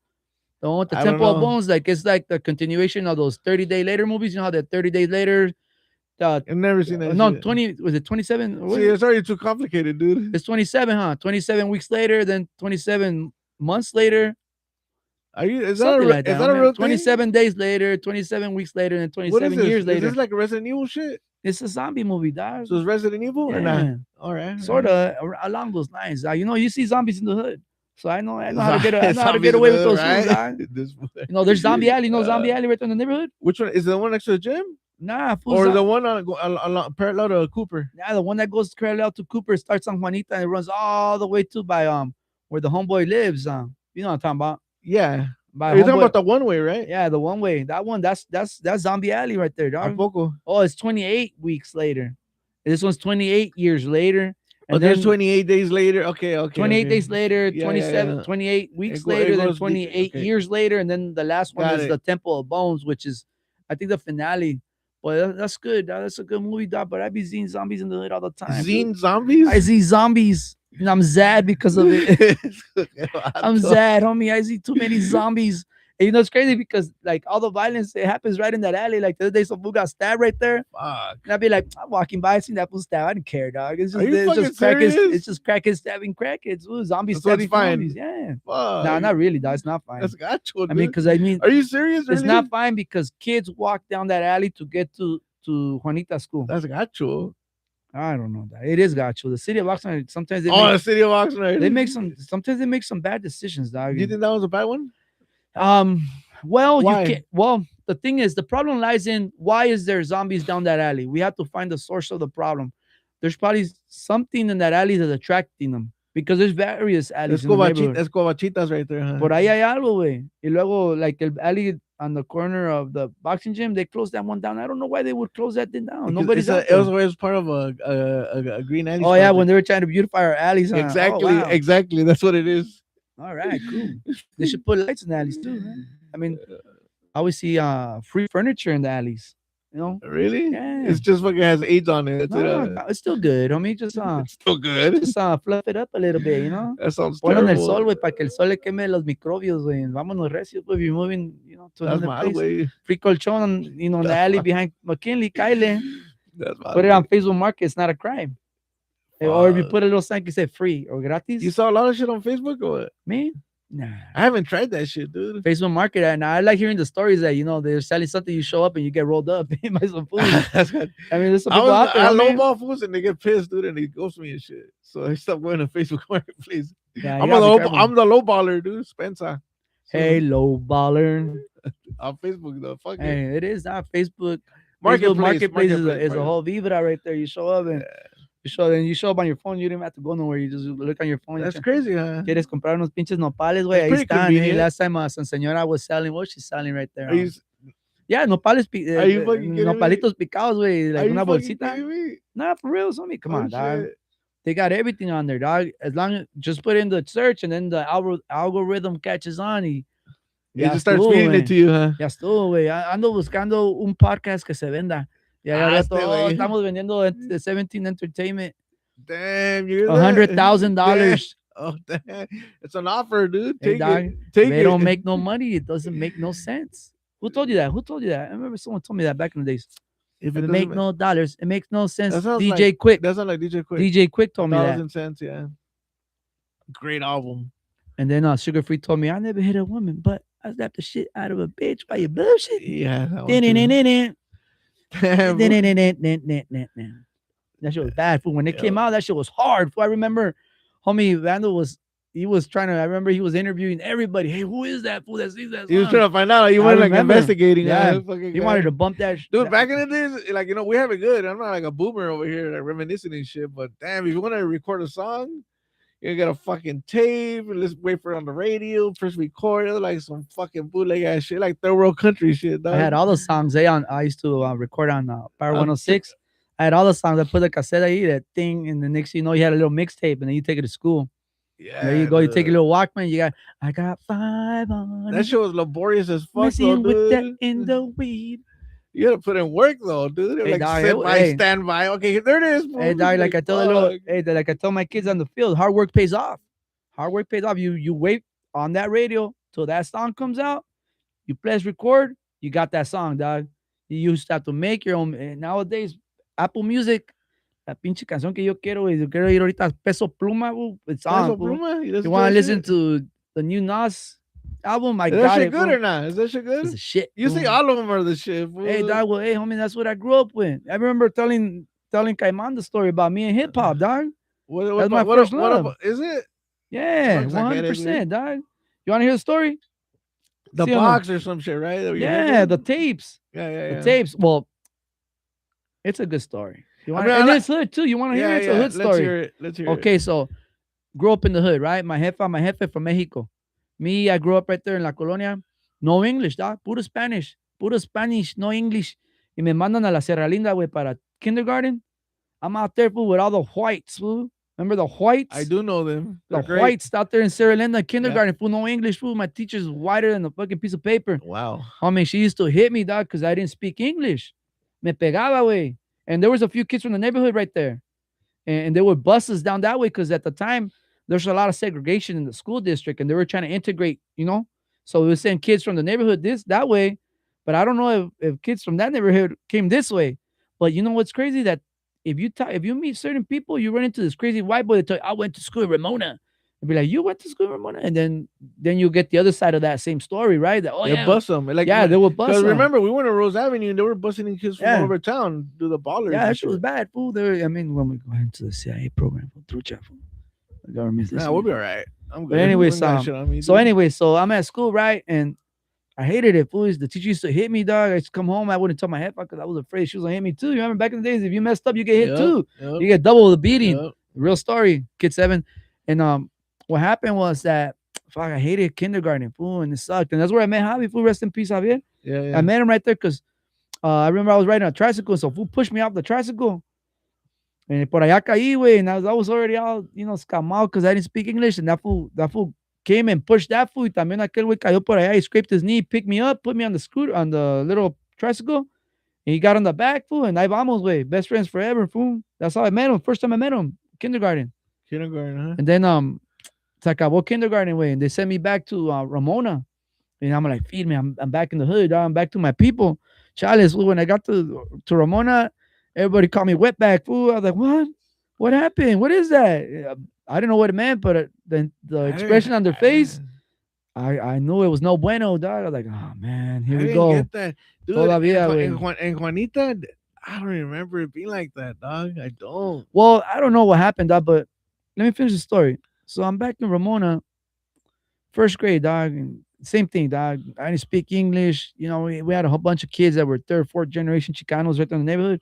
The one with the I don't Temple of know. Bones, like it's like the continuation of those 30 Day Later movies. You know how the 30 Days Later, I've never seen that. no, shit. 20 was it 27? See, it's already too complicated, dude. It's 27, huh? 27 weeks later, then 27 months later. Are you? Is that Something a, like is that. that a man. real 27 days later, 27 weeks later, and thing? What is 27 this? years Is later. this like a Resident Evil shit? It's a zombie movie, dog. So it's Resident Evil or not? Yeah. All right. Sort of along those lines. You know, you see zombies in the hood, so I know how to get I know how to Zombies get in away the with hood, those fools. right? Dog. This- You know, there's Zombie Alley. You know Zombie Alley right there in the neighborhood. Which one is the one next to the gym, Nah, fools, or the one on parallel to Cooper? yeah, the one that goes parallel to Cooper starts on Juanita and it runs all the way to by where the homeboy lives. You know what I'm talking about? Yeah. By You're talking homeboy, about the one way, right? yeah, the one way. That one, that's Zombie Alley right there, dog. Tampoco. Oh, it's 28 weeks later. This one's 28 years later. And there's 28 days later. Okay. 28 okay. days later, Yeah, 27, yeah. 28 weeks It later, then goes deep, 28 okay. years later, and then the last one Got is it. the Temple of Bones, which is, I think, the finale. But that's good. That's a good movie, dog. But I be seeing zombies in the hood all the time. Zine dude. zombies. I see zombies, and I'm sad because of it. I'm sad, homie. I see too many zombies. And you know, it's crazy because like all the violence it happens right in that alley. Like the other day, some fool got stabbed right there. Fuck. And I'd be like, I'm walking by, I seen that fool stab. I didn't care, dog. It's Are just, you it's just fucking crackheads. serious? It's just crackheads stabbing crackheads. Ooh, zombies So it's stabbing fine. zombies. Yeah. Fuck. Nah, not really, dog. It's not fine. That's gacho, I mean, dude. because I mean, Are you serious? it's really? not fine because kids walk down that alley to get to Juanita's school. That's gacho. I don't know that. It is gacho. The city of Oxnard, sometimes they Oh, the make, city of Oxnard. they make some. Sometimes they make some bad decisions, dog. Do you think that was a bad one? Well, Why? you can't. Well, the thing is, the problem lies in why is there zombies down that alley? We have to find the source of the problem. There's probably something in that alley that's attracting them because there's various alleys. In the neighborhood. Escobachitas right there, huh? Por ahí hay algo, güey. Y luego, like el alley on the corner of the boxing gym, they closed that one down. I don't know why they would close that thing down. Because Nobody's out it was there. always part of a green alley. Oh yeah, when they were trying to beautify our alleys. Huh? exactly, Oh, wow. exactly. That's what it is. All right, cool. They should put lights in the alleys too. Man. I mean, I always see free furniture in the alleys. You know, Really? Yeah. It's just fucking has AIDS on it. That's no, it. it's still good, homie. Just It's still good. fluff it up a little bit, you know. That sounds Ponlo en el terrible. sol, güey, para que el sol le queme los microbios, güey. Vámonos recios, güey. Be moving, you know, to That's another my place. way. Free colchón, you know, in the alley behind McKinley, Kyle. That's my Put it way. on Facebook Market. It's not a crime. Or if you Fuck. put a little sign that say free or gratis. You saw a lot of shit on Facebook or what? Me? Nah. I haven't tried that shit, dude. Facebook Market, and I like hearing the stories that, you know, they're selling something, you show up and you get rolled up by some food. That's good. I mean, there's some I people out there. I homie. lowball fools and they get pissed, dude, and they ghost me and shit. So I stopped going to Facebook Marketplace. Yeah, you I'm gotta be careful. the low baller, dude. Spencer. So, Hey, low baller. on Facebook though. Fuck it. Hey, it is not Facebook. Marketplace, Marketplace is a Marketplace. whole vibra right there. You show up and you show up on your phone. You don't have to go nowhere. You just look on your phone. That's crazy, huh? ¿Quieres comprar unos pinches nopales, güey? Ahí pretty están. Hey, convenient. last time some señora was selling, what she's selling right there? Are you, Yeah, nopales, Are you fucking kidding me? nopalitos picados, güey. are Like you una fucking bolsita. kidding me? Nah, for real, homie. Come Oh, on, dog. shit. They got everything on there, dog. As long as just put in the search and then the algorithm catches on. It Ya just starts estuvo, feeding güey. it to you, huh? Ya estuvo, güey. Ando buscando un podcast que se venda. Ya, ya, Este, todo, güey. estamos vendiendo de 17 Entertainment. Damn, you hear that? $100,000. Oh, damn. It's an offer, dude. Hey, Take dog, it. Take They it. don't make no money. It doesn't make no sense. Who told you that? Who told you that? I remember someone told me that back in the days. If It doesn't make ma- no dollars. It makes no sense. That sounds DJ like- Quick. That sounds like DJ Quick. DJ Quick told me that. 1,000 cents, yeah. Great album. And then Sugar Free told me, I never hit a woman, but I slapped the shit out of a bitch by your bullshit. Yeah. That one too. Din-din-din-din-din. Damn, bro. Din-din-din-din-din-din-din. That shit was bad. Fool. When it came out, that shit was hard. Fool. I remember homie Vandal was trying to, I remember he was interviewing everybody. Hey, who is that fool that sings that song? He was trying to find out. You I were like remember. investigating. Yeah. He He wanted to bump that Dude, back in the days, like, we have it good. I'm not like a boomer over here, like reminiscing and shit. But damn, if you want to record a song, you got a fucking tape. And let's wait for it on the radio. First record it, like some fucking bootleg ass shit, like third world country shit. Dog. I had all those songs. I used to record on Power 106. I had all the songs. I put the cassette ahí, that thing, and the next thing you know, you had a little mixtape, and then you take it to school. There you Yeah, go. You take a dude. little Walkman. You got, I got five on That it, shit was laborious as fuck, though, messing with that dude. in the weed. You gotta put in work, though, dude. They're Hey, like, dog. sit by, Hey, stand by. Okay, there it is, hey, fool. dog. Like Like, I tell the little, fuck. hey, like I tell my kids on the field, hard work pays off. Hard work pays off. You wait on that radio till that song comes out. You press record. You got that song, dog. You used to have to make your own. Nowadays, Apple Music, la pinche canción que yo quiero, güey, yo quiero ir ahorita Peso Pluma, fool, it's on, Peso fool. Pluma? You You listen to want that to listen shit? to the new Nas album? I Is that got shit it, good fool. or not? Is that shit It's good? a shit. You see, Fool. all of them are the shit, fool. Hey, dog. Well, hey, homie, that's what I grew up with. I remember telling Caiman the story about me and hip hop, dog. What That's my about, first what love. about, is it? Yeah, Fuck, I get it, 100%, dog. You want to hear the story? The See 'em, uh, box or some shit, right? That you Yeah, had the them? tapes. Yeah, yeah, The yeah. tapes. Well, it's a good story. You I want, mean, I and like, it's hood too. You want to hear yeah, it? It's a yeah. hood Let's story. hear it. Let's hear it. Okay, so grew up in the hood, right? My jefe from Mexico. Me, I grew up right there in La Colonia. No English, dog. Puro Spanish. Puro Spanish, no English. Y me mandan a la Sierra Linda, güey, para kindergarten. I'm out there, fool, with all the whites, fool. Remember the whites? I do know them. The They're great. whites out there in Sierra Linda kindergarten, fool, no English, fool. My teacher's whiter than a fucking piece of paper. Wow. I mean, she used to hit me, dog, because I didn't speak English. Me pegaba, güey. And there was a few kids from the neighborhood right there. And there were buses down that way because at the time, there's a lot of segregation in the school district and they were trying to integrate, you know? So we were sending kids from the neighborhood that way. But I don't know if kids from that neighborhood came this way. But you know what's crazy? That if you meet certain people, you run into this crazy white boy that tell you, I went to school in Ramona. And be like, you went to school in Ramona? And then you get the other side of that same story, right? That, oh, They yeah. bust them. Like, Yeah, they would bust because 'em. remember, we went to Rose Avenue and they were busting in kids from Yeah. all over town, do the ballers. Yeah, and that shit was shit. bad, fool. I mean, when we go into the CIA program, fool, trucha, fool. The government's Nah, listening. we'll be all right. I'm good. But anyways, You ain't got shit on me, so dude. anyway, so I'm at school, right? And I hated it, fools. The teacher used to hit me, dog. I used to come home. I wouldn't tell my head because I was afraid she was gonna hit me too. You remember back in the days, if you messed up, you get hit Yup, too. yup, You get double the beating. yup. Real story, kid 7. And what happened was that fuck, I hated kindergarten, fool, and it sucked. And that's where I met Javi, fool. Rest in peace, Javier. Yeah, yeah. I met him right there because I remember I was riding a tricycle, so fool pushed me off the tricycle. And por allá caí, güey, and I was already all, scamado because I didn't speak English. And that fool came and pushed that fool. Y también aquel güey cayó por allá. He scraped his knee, picked me up, put me on the scooter, on the little tricycle. And he got on the back, fool. And ahí vamos, güey. Best friends forever, fool. That's how I met him. First time I met him, kindergarten. Kindergarten, huh? And then se acabó kindergarten, way, and they sent me back to Ramona. And I'm like, feed me. I'm back in the hood. Dog. I'm back to my people. Chales, fool, when I got to Ramona, everybody called me wetback, fool. I was like, what? What happened? What is that? I didn't know what it meant, but the expression on their face, I knew it was no bueno, dog. I was like, oh man, here we go. Get that. Dude, Todavía, and Juanita, I don't remember it being like that, dog. I don't. Well, I don't know what happened, dog, but let me finish the story. So I'm back in Ramona, first grade, dog, and same thing, dog. I didn't speak English. You know, we had a whole bunch of kids that were third, fourth generation Chicanos right there in the neighborhood.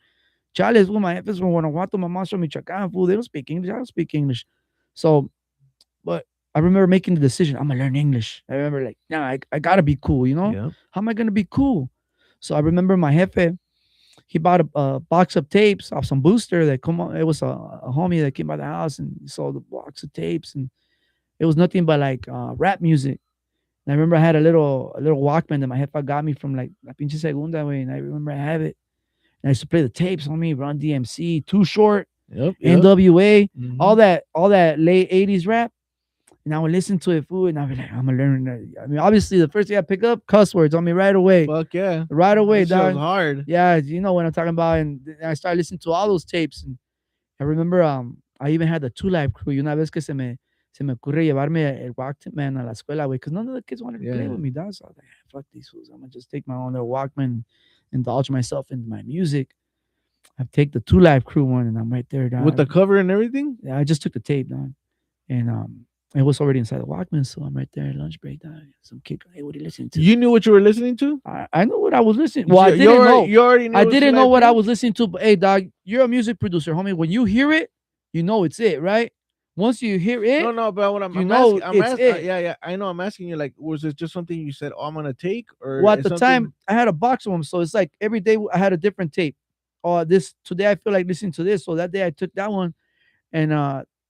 Chales, fool, my efforts from Guanajuato, my mom's from Michoacan, fool. They don't speak English. I don't speak English. So, but I remember making the decision. I'm gonna learn English. I remember like, nah, I gotta be cool, you know? Yep. How am I gonna be cool? So I remember my jefe, he bought a box of tapes off some booster that come on. It was a homie that came by the house and he saw the box of tapes, and it was nothing but like rap music. And I remember I had a little Walkman that my jefe got me from like La Pinche Segunda way, and I remember I have it. And I used to play the tapes on me, Run DMC, Too Short, Yep. NWA, Mhm. all that late 80s rap. And I would listen to it, fool, and I'd be like, I'm gonna learn that. I mean, obviously the first thing I pick up, cuss words on me right away. Fuck yeah. Right away, That shit was dog. hard. Yeah, you know what I'm talking about. And I started listening to all those tapes. And I remember I even had the Two Live Crew. Y una vez que se me ocurre llevarme el Walkman a la escuela, güey, because none of the kids wanted to play Yeah. with me, dog. So I was like, fuck these fools. I'm gonna just take my own little Walkman, indulge myself in my music. I take the Two Live Crew one, and I'm right there, dog. With the cover and everything? Yeah, I just took the tape, dog. And it was already inside the Walkman, so I'm right there at lunch break, dog. Some kid, hey, what are you listening to? You knew what you were listening to? I know what I was listening. Well, I You didn't already- know. You already knew I what you didn't know liked, what I dude? was listening to. But hey, dog, you're a music producer, homie. When you hear it, you know it's it, right? Once you hear it, No, but what I'm, you I'm know asking, it's it. yeah, I know. I'm asking you, like, was it just something you said, oh, I'm gonna take, or well, at is the something- time I had a box of them, so it's like every day I had a different tape. oh, this today I feel like listening to this. So that day I took that one, and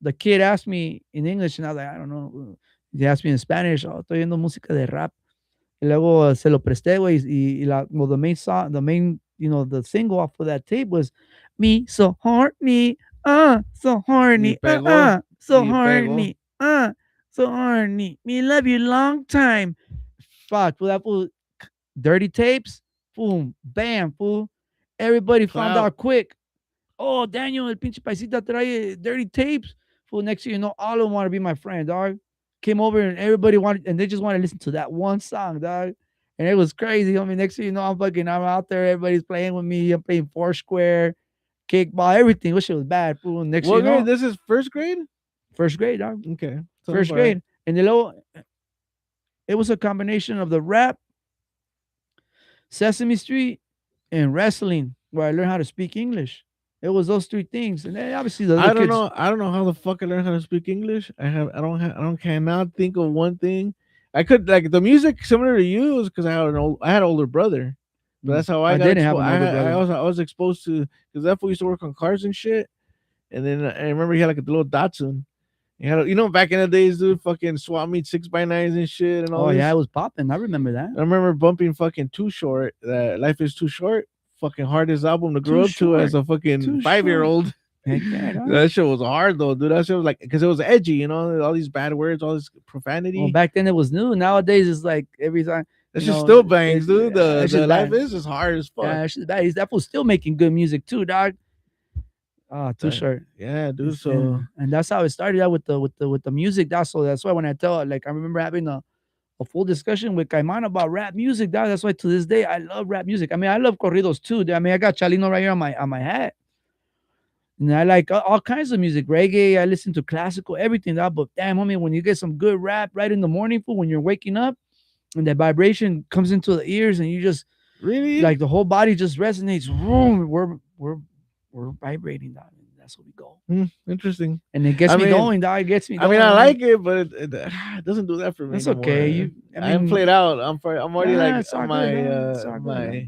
the kid asked me in English, and I was like, I don't know. He asked me in Spanish, oh, estoy viendo música de rap. Y luego se lo presté, güey, well, the main song, the main, the single off of that tape was "Me So Horny, so Y horny, pegó. so Y pegó. horny, so horny. Me love you long time." Fuck, fool, that fool, dirty tapes, boom, bam, fool. Everybody found Clout. out quick. Oh, Daniel, el pinche paisita trae dirty tapes. Fool, next thing you know, all of them want to be my friend, dog. Came over and everybody wanted, and they just want to listen to that one song, dog. And it was crazy. I mean, next thing you know, I'm out there, everybody's playing with me. I'm playing Foursquare, kickball, everything. Which shit was bad, fool. Next thing What you grade? know, This is first grade? first grade, dog. Okay. Sounds First all right. grade. And the low, it was a combination of the rap, Sesame Street, and wrestling, where I learned how to speak English. It was those three things, and then obviously the other I don't kids. know. I don't know how the fuck I learned how to speak English. I don't cannot think of one thing. I could like the music similar to you was because I had an older brother. But that's how I I got didn't have exposed. an older brother. I was exposed to because that fool used to work on cars and shit. And then I remember he had like a little Datsun. He had back in the days, dude, fucking swap meet 6x9s and shit and all Oh yeah, this. it was popping. I remember that. I remember bumping fucking Too Short. That Life is Too Short. Fucking hardest album to grow Too up to as short. a fucking Too 5-year-old. Heck yeah, dog. That shit was hard though, dude. That shit was like because it was edgy, all these bad words, all this profanity. Well, back then it was new. Nowadays it's like every time. That You shit know, still bangs, dude. yeah, that The shit's Life bad. is just hard as fuck. Yeah, that shit's bad. That fool's still making good music too, dog. Too short. Yeah, dude. Yeah. So And that's how it started out with the music. That's why when I tell, like, I remember having a full discussion with Caiman about rap music. That's why to this day I love rap music. I mean, I love corridos too. I mean, I got Chalino right here on my hat. And I like all kinds of music, reggae. I listen to classical, everything. But damn, homie, when you get some good rap right in the morning, fool, when you're waking up, and that vibration comes into the ears, and you just really, like the whole body just resonates. Vroom, we're vibrating, dog. That's what we go. interesting. And it gets I me mean, going, dog. It gets me I going. mean, I like it, but it doesn't do that for me. That's anymore. okay. I haven't played out. I'm already yeah, like it's all good, dog. It's all good, my dog.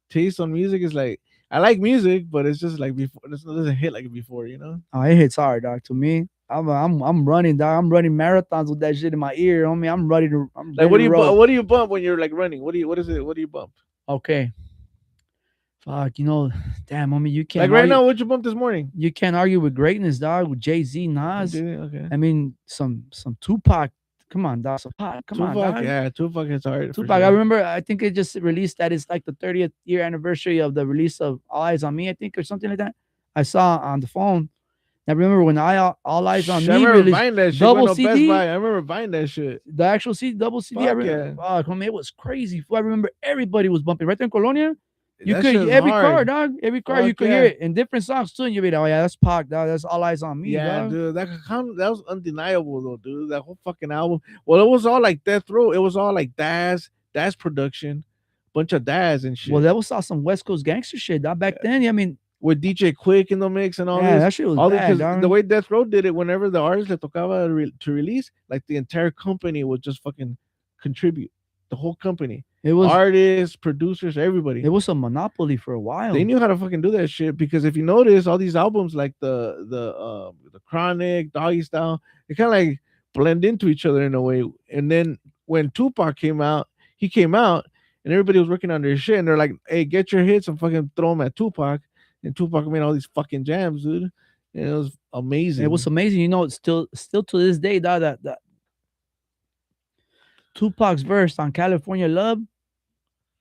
taste on music is like I like music, but it's just like before. It doesn't hit like before, Oh, it hits hard, dog. To me, I'm running, dog. I'm running marathons with that shit in my ear, homie. I'm ready to. I'm Like, ready to roll. what do you bump when you're like running? What is it? What do you bump? Okay. Fuck, damn, homie, you can't Like right argue. now, what you bump this morning? You can't argue with greatness, dog. With Jay-Z, Nas. Okay. I mean, some Tupac. Come on, dog. Come on, Tupac, dog. yeah, Tupac is hard. for Tupac. I sure. remember. I think it just released that it's like the 30th year anniversary of the release of All Eyes on Me. I think or something like that. I saw on the phone. I remember when All Eyes on I Me remember released buying that shit. double Going to Best CD. Buy. I remember buying that shit. The actual CD, double CD. I Fuck remember, yeah. homie, it was crazy. I remember everybody was bumping right there in Colonia. You That could shit's every car, hard. dog. Every car you Fuck could hear yeah. it in different songs too. And you'd be like, oh yeah, that's Pac, dog. That's All Eyes on Me, Yeah, dog. dude, that was undeniable though, dude. That whole fucking album. Well, it was all like Death Row. It was all like Daz production, bunch of Daz and shit. Well, that was all some West Coast gangster shit, dog. Back then, yeah, I mean, with DJ Quick in the mix and all yeah, this. that shit was All bad, because dog. the way Death Row did it, whenever the artist le tocaba to release, like the entire company would just fucking contribute. The whole company, it was artists, producers, everybody. it was a monopoly for a while. They knew how to fucking do that shit because if you notice, all these albums like the Chronic, Doggy Style, they kind of like blend into each other in a way. And then when Tupac came out, he came out and everybody was working on their shit, and they're like, "Hey, get your hits and fucking throw them at Tupac." And Tupac made all these fucking jams, dude. And it was amazing. It was amazing. It's still to this day, dog, that Tupac's verse on California Love.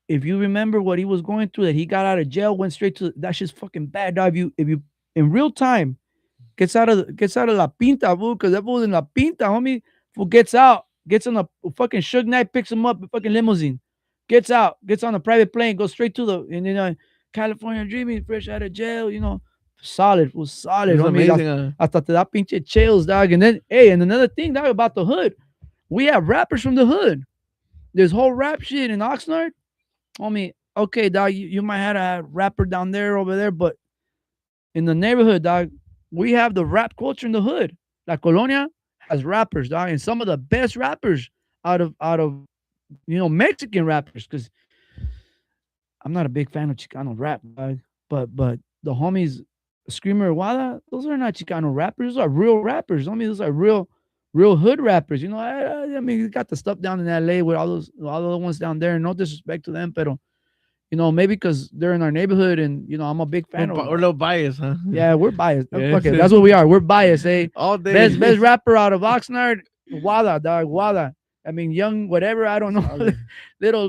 If you remember what he was going through, that he got out of jail, went straight to that shit's fucking bad, dog. If you in real time gets out of La Pinta, boo, because that fool in La Pinta, homie, fool gets out, gets on a fucking Suge Knight, picks him up, a fucking limousine, gets out, gets on a private plane, goes straight to the California dreaming, fresh out of jail, solid, was solid, It was homie. amazing. Hasta te da pinche chills, dog. And then, hey, and another thing, dog, about the hood, we have rappers from the hood. This whole rap shit in Oxnard, homie. Okay, dog, you might have a rapper down there, over there, but in the neighborhood, dog, we have the rap culture in the hood. La Colonia has rappers, dog, and some of the best rappers out of Mexican rappers. Because I'm not a big fan of Chicano rap, dog, but the homies Screamer Wada, those are not Chicano rappers. Those are real rappers. I mean, those are real hood rappers. You know, I mean, you got the stuff down in LA with all the other ones down there. No disrespect to them, but you know, maybe because they're in our neighborhood, and you know, I'm a big fan of. We're a little biased, huh? Yeah, we're biased. Yeah. Fuck it, that's what we are. We're biased. Eh? All day. Best rapper out of Oxnard, Wada, dog, Wada. I mean, young, whatever. I don't know, Solid.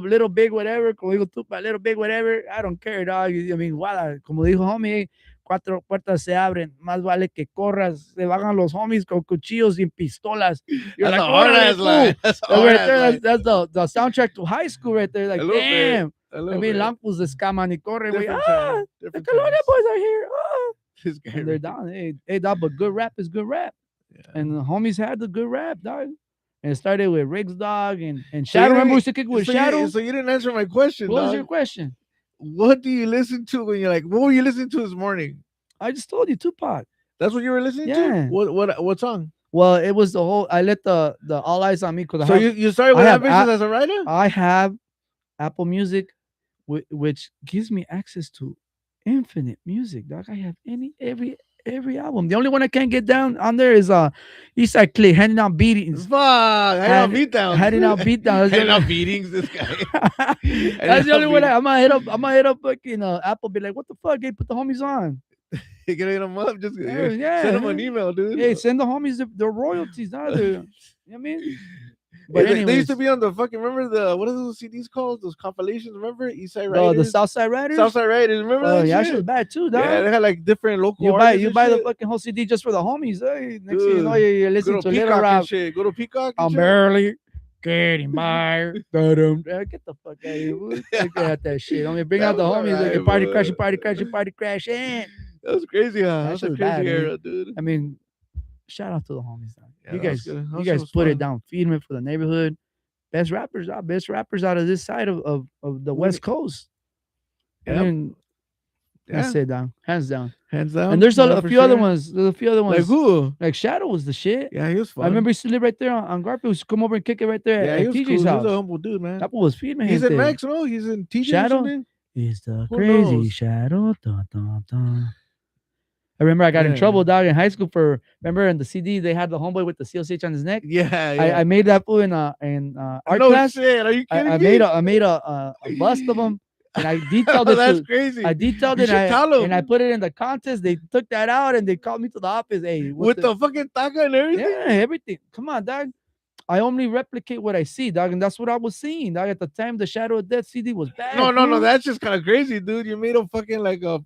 little big, whatever. Como digo tú, little big, whatever. I don't care, dog. I mean, Wada, como dijo homie, cuatro puertas se abren. Más vale que corras. Se bajan los homies con cuchillos y pistolas. You're That's like, a hard "Órale, ass line. fool." That's a That's hard right ass there. line. That's the soundtrack to high school right there. Like, A little bit. damn. A I little mean, bit. Lampus escaman y corren. Güey. Different Ah, times. the Different Colonia times. boys are here. Ah. This guy And they're right down. Hey, dog, but good rap is good rap. Yeah. And the homies had the good rap, dog. And it started with Riggs, dog, and So you Shadow. Remember we didn't- used to kick with so Shadow? You, so you didn't answer my question, What was dog. your question? What do you listen to when you're like, what were you listening to this morning? I just told you Tupac. That's what you were listening Yeah. to? What song? Well, it was the whole. I let the All Eyes on Me because So you started with I have Ambitious a- as a writer? I have Apple Music, which gives me access to infinite music, dog. I have every album. The only one I can't get down on there is Eastside Clay handing out beatings. Fuck. Handing out beatdowns. Handing out beatdowns. Handing out beatings, this guy. That's the only one I'm gonna hit up. I'm gonna hit up fucking Apple. Be like, what the fuck? Hey, put the homies on. You can hit him up. Just Yeah, send him an email, dude. Hey, send the homies the royalties. Nah, you know what I mean? But But they used anyways, to be on the fucking, remember what are those CDs called? Those compilations, remember? Eastside the Riders? Southside Riders. Southside Riders, remember Oh that yeah, shit? shit was bad too, dog. Yeah, they had like different local you artists you and buy the shit. fucking whole CD just for the homies. Hey, next thing you know, Dude, you Go listen to to Little Peacock Rap. and shit. Go to Peacock and I'm shit. barely getting by. Get the fuck out of here. Look at that shit. I mean, bring That out the was homies. alright, Like, party boy. crashing, party crashing, party crashing. That was crazy, huh? That That's shit a was crazy bad, man. era, dude. I mean, shout out to the homies. Dog. Yeah, you that was guys, good. That you shit guys was put it fun. down. Feeding it for the neighborhood. Best rappers out of this side of the West Coast. I Yep. mean, that's Yeah, it down, hands down. hands down. And there's yeah, a for few other sure. ones. There's a few other ones. Like who? Like Shadow was the shit. Yeah, he was fun. I remember he used to live right there on Garfield. He used to come over and kick it right there Yeah, at he was TJ's cool. He house. was a humble dude, man. That was feeding He's in gente. Max, no? He's in TJ Shadow? or something? He's the Who crazy knows? Shadow. Dun, dun, dun. I remember I got in Yeah. trouble, dog, in high school for. Remember in the CD they had the homeboy with the CLCH on his neck. Yeah, yeah. I made that fool in art no class. shit. Are you kidding I me? made a bust of him, and I detailed Oh, it. that's To, crazy. I detailed You it, should tell 'em. and I put it in the contest. They took that out and they called me to the office. Hey, what With the fucking taco and everything? yeah, everything. Come on, dog. I only replicate what I see, dog, and that's what I was seeing, dog. At the time, the Shadow of Death CD was bad. No, fool. that's just kind of crazy, dude. You made a fucking like a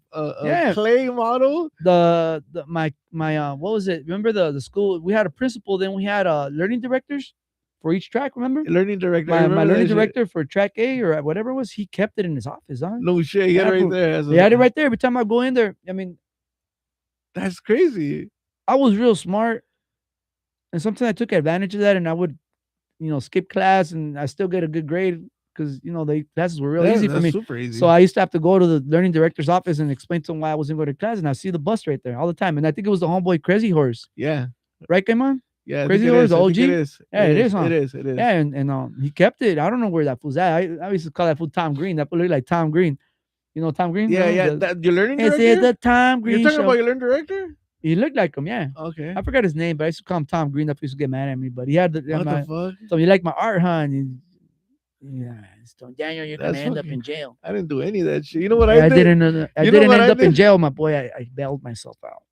Yeah. clay model. My what was it? Remember the school? We had a principal, then we had learning directors for each track. Remember? Learning director. I My remember learning that shit. director for track A or whatever it was, he kept it in his office, huh? No shit. He had it Yeah, right fool. there. As a- He had it right there. Every time I go in there, I mean, That's crazy. I was real smart, and sometimes I took advantage of that, and I would, skip class, and I still get a good grade because the classes were real Yeah, easy for that's me. super easy. So I used to have to go to the learning director's office and explain to him why I wasn't going to class, and I see the bus right there all the time. And I think it was the homeboy Crazy Horse, yeah. right, Kaimon? Yeah. I Crazy think it Horse, is. the I think OG? It is. Yeah, it is, huh? It is. It is. Yeah, and he kept it. I don't know where that fool's at. I used to call that fool Tom Green. That fool looked like Tom Green. You know Tom Green? Yeah, No? yeah. The- Your learning Is director? it the Tom You're Green talking show? about your learning director? He looked like him, yeah. Okay. I forgot his name, but I used to call him Tom Green. That fool used to get mad at me. But he had the What my, the fuck? so you like my art, huh? And yeah, so Daniel, you're gonna That's end up fucking- in jail. I didn't do any of that shit. You know what I I did? didn't. I You know didn't what end I up in did? jail, my boy. I bailed myself out.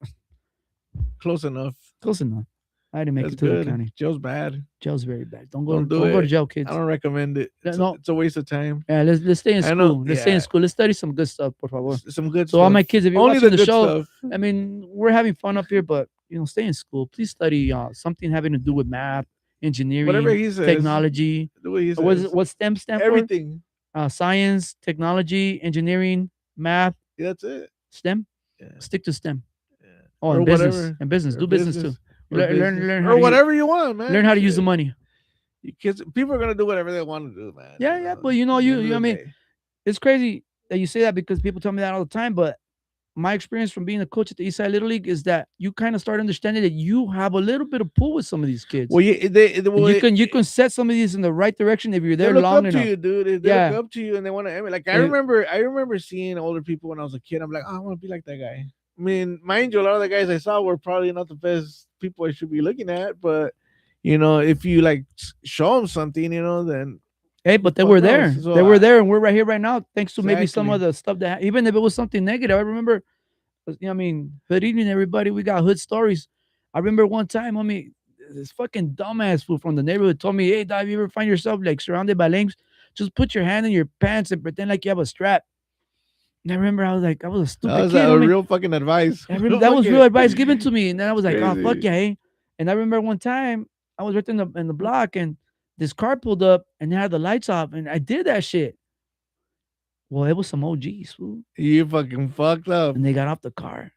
Close enough. Close enough. I didn't make That's it to good. the county. Jail's bad. Jail's very bad. Don't go. Don't Don't, do go to it. jail, kids. I don't recommend it. Yeah, It's, no. it's a waste of time. Yeah, let's stay in I school. know, Let's stay in yeah. school. Let's study some good stuff, por favor. Some good So stuff. all my kids, if you're Only watching the good show, stuff. I mean, we're having fun up here, but stay in school. Please study something having to do with math, engineering, Whatever he says. technology. Do what he says. What's STEM stand for? Everything. Science, technology, engineering, math, That's it. STEM. Yeah. Stick to STEM. Yeah. Oh, Or and business. whatever. And business. Or Do business too. or Learn business. how or to whatever you want, man. Learn how to use the Shit. money. You kids, people are gonna do whatever they want to do, man. Yeah, yeah, but you know, at the you- end of you- I the mean, day. It's crazy that you say that because people tell me that all the time, but my experience from being a coach at the Eastside Little League is that you kind of start understanding that you have a little bit of pull with some of these kids. Well, yeah, And you can set some of these in the right direction if you're they there look long up to enough. you, dude. They Yeah. look up to you and they want to like. I Eh, remember seeing older people when I was a kid. I'm like, oh, I want to be like that guy. I mean, mind you, a lot of the guys I saw were probably not the best people I should be looking at, but if you like show them something, then Hey, but they fuck were knows. there. So They were there, and we're right here right now, thanks to maybe some Exactly. of the stuff that, even if it was something negative. I remember, I mean, good evening, everybody. We got hood stories. I remember one time, this fucking dumbass fool from the neighborhood told me, "Hey, Dad, you ever find yourself like surrounded by lames? Just put your hand in your pants and pretend like you have a strap." And I remember I was like, I was a that stupid was kid. a homie. real fucking advice. I remember that was real advice given to me, and then I was like, "Oh, fuck Crazy. yeah!" Hey. And I remember one time I was right in the block, and this car pulled up, and they had the lights off, and I did that shit. Well, it was some OGs, fool, You fucking fucked up. and they got off the car,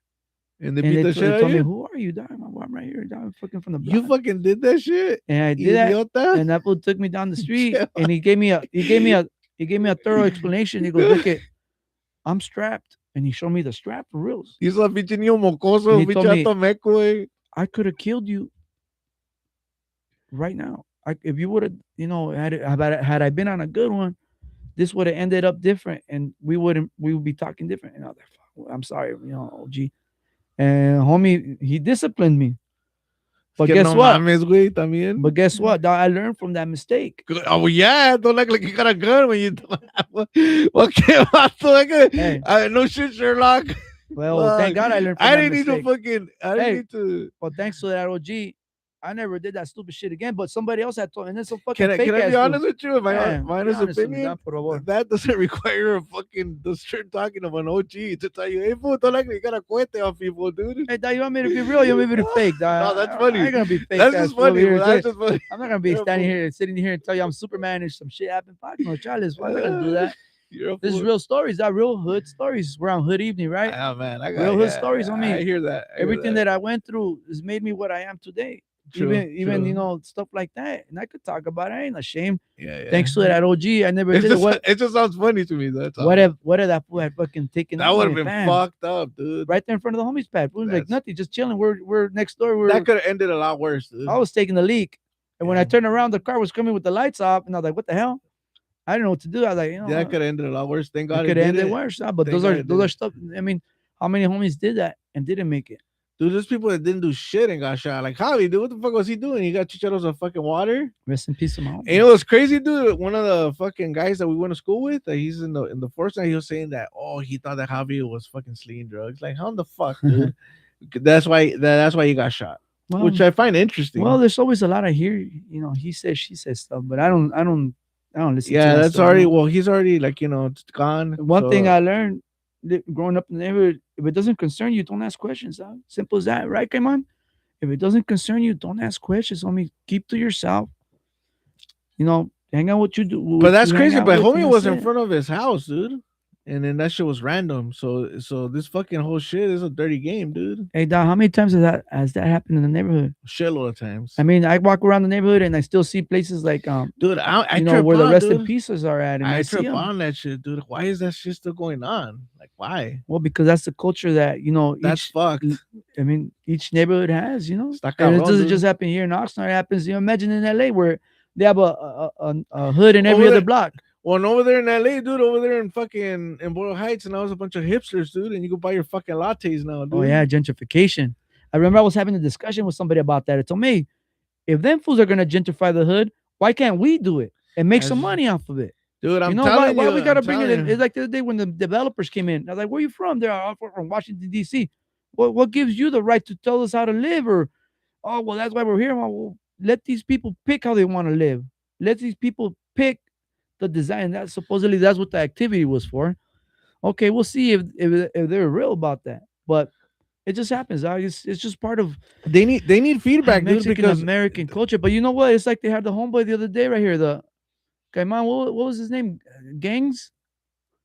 And they and beat they, the t- shit they out told of me, you? "Who are you, dog? I'm right here, dog. I'm fucking from the You block." fucking did that shit? And I did that, Idiota? and that fool took me down the street, Yeah. and he gave me a thorough explanation. He goes, "Look it, I'm strapped," and he showed me the strap for reals. You saw pinche niño mocoso, And he pinche told me- vato meco, güey. I could have killed you right now. If you would have, had I been on a good one, this would have ended up different, and we would be talking different. And I was like, "Fuck, well, I'm sorry, OG." And homie, he disciplined me. But Que guess no what? mames, güey, también. But guess what? Dog, I learned from that mistake. Oh, yeah. Don't act like you got a gun when you don't have one. What que vato? Hey. No shit, Sherlock. Well, thank Fuck. God I learned from I that didn't need to mistake. fucking. I didn't Hey. need to. Well, thanks to that OG, I never did that stupid shit again. But somebody else had told, and then some fucking Can I fake be ass honest fools. with you? My Yeah, my be honest honest with me, opinion, dog, por favor. that doesn't require a fucking the stern talking of an OG to tell you, hey, fool, don't like you got a cuete on people, dude. Hey, dog, you want me to be real? You want me to be fake, dog? No, that's funny. I ain't gonna be fake. That's ass just fool over funny. here Bro. and That's say- just funny. I'm not gonna be You're a standing fool. here, sitting here, and tell you I'm Superman and some shit happened. Fuck no, Charles. I'm not gonna do that. You're a This is fool. real stories. That real hood stories. We're on hood evening, right? Oh man, I Real hood stories on me. I hear that. I hear Everything that I went through has made me what I am today. True, even true. stuff like that, and I could talk about it. I ain't ashamed. Yeah, Thanks to that OG, I never It did it. just, What it just sounds funny to me. That's all. what if that fool had fucking taken That out would me, have been bam, fucked up, dude. right there in front of the homies pad. Fool, like That's- nothing, just chilling. We're next door. That could have ended a lot worse, dude. I was taking the leak, and when I Yeah. turned around, the car was coming with the lights off, and I was like, "What the hell?" I didn't know what to do. I was like, That could have ended a lot worse. Thank God it it could have ended didn't. worse. But Thank those God are it those are didn't. stuff. I mean, how many homies did that and didn't make it? Dude, there's people that didn't do shit and got shot. Like Javi, dude, what the fuck was he doing? He got chicharos of fucking water. Rest in peace, to my homie. And it was crazy, dude. One of the fucking guys that we went to school with, that he's in the force now, he was saying that he thought that Javi was fucking slinging drugs. Like, how in the fuck, dude? that's why he got shot. Well, Which I find interesting. well, there's always a lot of he says, she says stuff, but I don't listen. yeah, to that that's stuff, already you know? well, he's already like it's gone. One thing so- I learned growing up in the neighborhood: if it doesn't concern you, don't ask questions. Dog. Simple as that, right, come on? If it doesn't concern you, don't ask questions. Homie, keep to yourself. Hang out what you do. But that's you hang crazy. out But with, homie and was that's in it. front of his house, dude. And then that shit was random. So this fucking whole shit is a dirty game, dude. Hey, Dog, how many times has that happened in the neighborhood? Shitload of times. I mean, I walk around the neighborhood and I still see places like Dude, I you know, trip where the on, rest in dude. pieces are at, and I, I see trip 'em. on that shit, dude. Why is that shit still going on? Like, why? Well, because that's the culture that That's fucked. I mean, each neighborhood has, Está and it cabrón, doesn't dude. just happen here in Oxnard. It happens, imagine in LA where they have a hood in every Over other there- block. Well, and over there in LA, dude, over there in fucking in Boyle Heights, and I was a bunch of hipsters, dude, and you go buy your fucking lattes now, dude. Oh yeah, gentrification. I remember I was having a discussion with somebody about that. It told me, if them fools are gonna gentrify the hood, why can't we do it and make some As- money off of it? Dude, I'm why, telling why you, we gotta I'm bring it telling in? you. It's like the other day when the developers came in. I was like, where you from? They're all from Washington, D.C. What gives you the right to tell us how to live? Or, oh, well, that's why we're here. Well, let these people pick how they want to live. Let these people pick the design. That's what the activity was for. Okay, we'll see if they're real about that. But it just happens. It's just part of They need feedback, dude, Mexican because American culture. But you know what? It's like they had the homeboy the other day right here. The guy, man, what was his name? Gangs.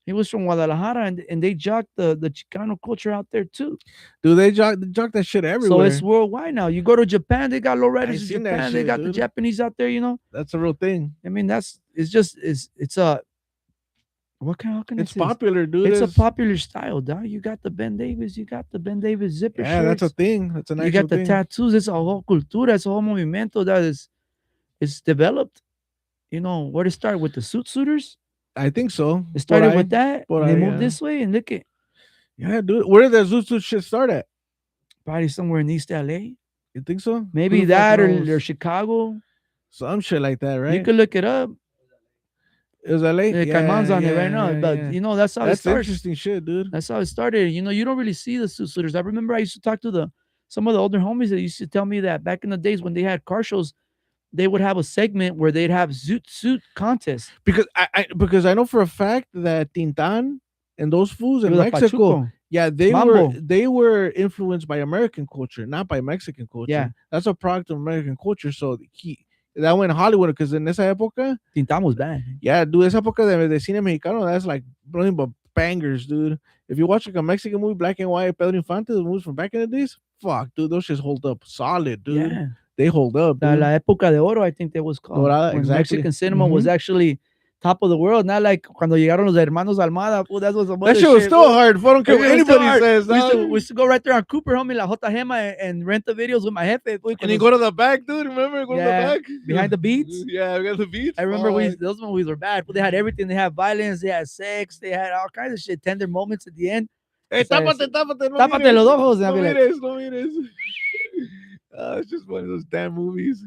He was from Guadalajara, and they jocked the Chicano culture out there too. dude, they jock that shit So everywhere. it's worldwide now. You go to Japan, they got lowriders in seen that Japan. They shit, got the dude. Japanese out there. That's a real thing. I mean, it's a What kind? How can I It's say this? popular, dude. It's a popular style, dog. You got the Ben Davis. You got the Ben Davis zipper Yeah, that's a shirts. thing. That's an You actual got the thing. tattoos. It's a whole cultura. It's a whole movimiento that is developed. You know where to start with the suiters. I think so. It started with that, Por and they ahí, moved yeah. this way, and look at Yeah, dude. Where did that Zuzu shit start at? probably somewhere in East LA. You think so? Who Maybe the fuck that or knows? Chicago. Some shit like that, You right? could look it up. It was LA? Caiman's Yeah, on there right yeah, now, yeah, but yeah. you know that's how it That's starts. interesting shit, dude. That's how it started. You know, you don't really see the suiters. I remember I used to talk to the some of the older homies that used to tell me that back in the days when they had car shows, they would have a segment where they'd have suit contest. Because I know for a fact that Tintan and those fools It in was a Mexico, pachuco, yeah, mambo. they were influenced by American culture, not by Mexican culture. Yeah. That's a product of American culture. So that went Hollywood because in esa época, Tintan was bad. yeah, dude, esa época de cine mexicano, that's like nothing but bangers, dude. If you watch like a Mexican movie, black and white, Pedro Infante, the movies from back in the days, fuck, dude, those shits hold up solid, dude. Yeah. They hold up, dude. La época de oro, I think that was called. Dorada, When exactly. Mexican cinema was actually top of the world. Not like cuando llegaron los hermanos Almada. Fool, that was some That other shit was shit, still fool. hard. I don't care It what was still anybody hard. says. We used to go right there on Cooper, homie, La J. Gema, and rent the videos with my jefe. Fool, And you go to the back, dude. Remember? Go Yeah, to the back. behind the beats. Yeah, we got the beats. I remember Fuck. those movies were bad. But they had everything. They had violence. They had sex. They had all kinds of shit. Tender moments at the end. Hey, O sea, tápate, tápate. No Tápate mires. los ojos. And No I'll be like, mires, no mires. It's just one of those damn movies.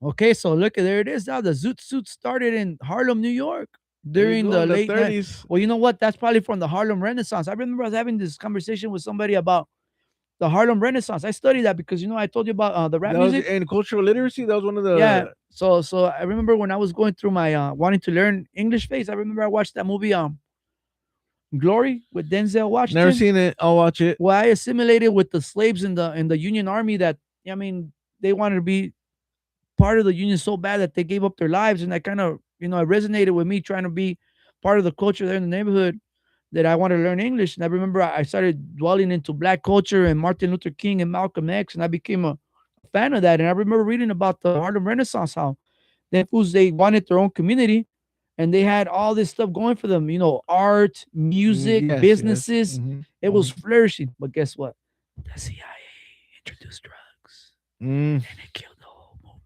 okay, so look, there it is now. The Zoot Suit started in Harlem, New York There you during go, the in late 30s. Well, you know what? That's probably from the Harlem Renaissance. I remember I was having this conversation with somebody about the Harlem Renaissance. I studied that because you know I told you about the rap That was music. in cultural literacy. That was one of the. Yeah. So I remember when I was going through my wanting to learn English phase. I remember I watched that movie Glory with Denzel Washington. Never seen it. I'll watch it. Well, I assimilated with the slaves in the Union Army that I mean they wanted to be part of the Union so bad that they gave up their lives, and that kind of it resonated with me trying to be part of the culture there in the neighborhood that I wanted to learn English. And I remember I started dwelling into Black culture and Martin Luther King and Malcolm X, and I became a fan of that. And I remember reading about the Harlem Renaissance, how them fools they wanted their own community, and they had all this stuff going for them. You know, art, music, Yes, businesses. yes. It was flourishing. But guess what? The CIA introduced drugs, and it killed the whole movement.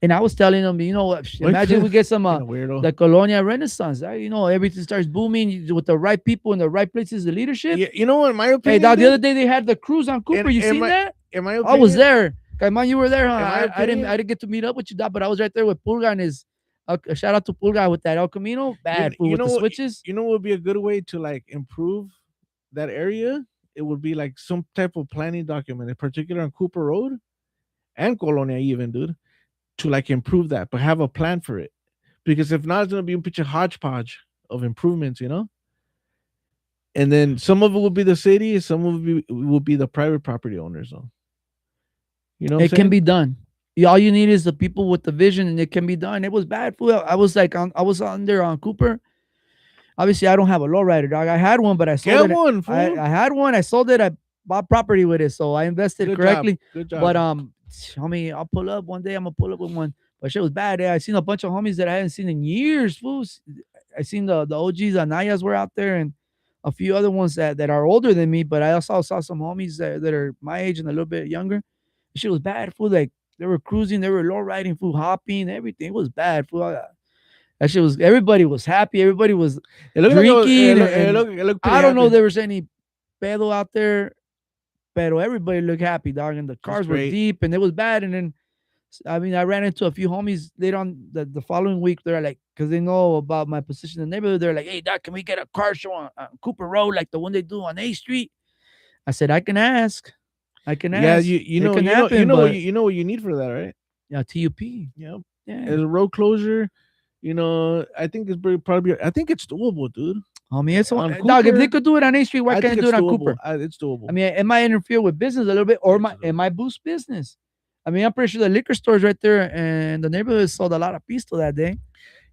And I was telling them, you know what? Imagine we get some weirdo. the Colonia Renaissance. You know, everything starts booming with the right people in the right places, the leadership. Yeah, you know what? In my Hey, opinion, dog, the other day they had the cruise on Cooper. You seen that? In my I opinion, was there. Kaiman, you were there, huh? In my I opinion- didn't get to meet up with you, dog, but I was right there with Pulga and his. Shout out to Pulga with that El Camino. Bad food with the what- switches. You know what would be a good way to like improve that area? It would be like some type of planning document, in particular on Cooper Road and Colonia, even, dude, to like improve that, but have a plan for it. Because if not, it's gonna be a picture hodgepodge of improvements, you know. And then some of it will be the city, some of it will be the private property owners, though. You know, what It I'm can saying? be done. All you need is the people with the vision, and it can be done. It was bad food. I was like, I was on there on Cooper. Obviously, I don't have a lowrider, dog. I had one, but I sold Get it. one, fool. I had one. I sold it. I bought property with it, so I invested Good correctly. job. Good job. But homie, I'll pull up one day. I'm gonna pull up with one. But shit was bad. I seen a bunch of homies that I hadn't seen in years, fools. I seen the OGs, Anayas were out there, and a few other ones that are older than me. But I also saw some homies that are my age and a little bit younger. Shit was bad, fool. Like they were cruising, they were low riding, fool, hopping, everything. It was bad, fool. That shit was. Everybody was happy. Everybody was It looked like it was- drinking. it looked pretty I don't know if happy. there was any pedo out there, pero everybody looked happy, dog. And the cars were great. deep, and it was bad. And then, I mean, I ran into a few homies later on the following week. They're like, because they know about my position in the neighborhood. They're like, "Hey, doc, can we get a car show on Cooper Road, like the one they do on A Street?" I said, "I can ask. I can Yeah, ask. you It know can you know happen, you know but- what you need for that, right? Yeah, TUP. Yep. Yeah, As a road closure, you know, I think it's probably. I think it's doable, dude. homie, it's On dog. If they Cooper, could do it on A Street, why I can't think they do it's it on doable. Cooper? It's doable. I mean, it might interfere with business a little bit, or it might boost business. I mean, I'm pretty sure the liquor stores right there and the neighborhood sold a lot of pisto that day.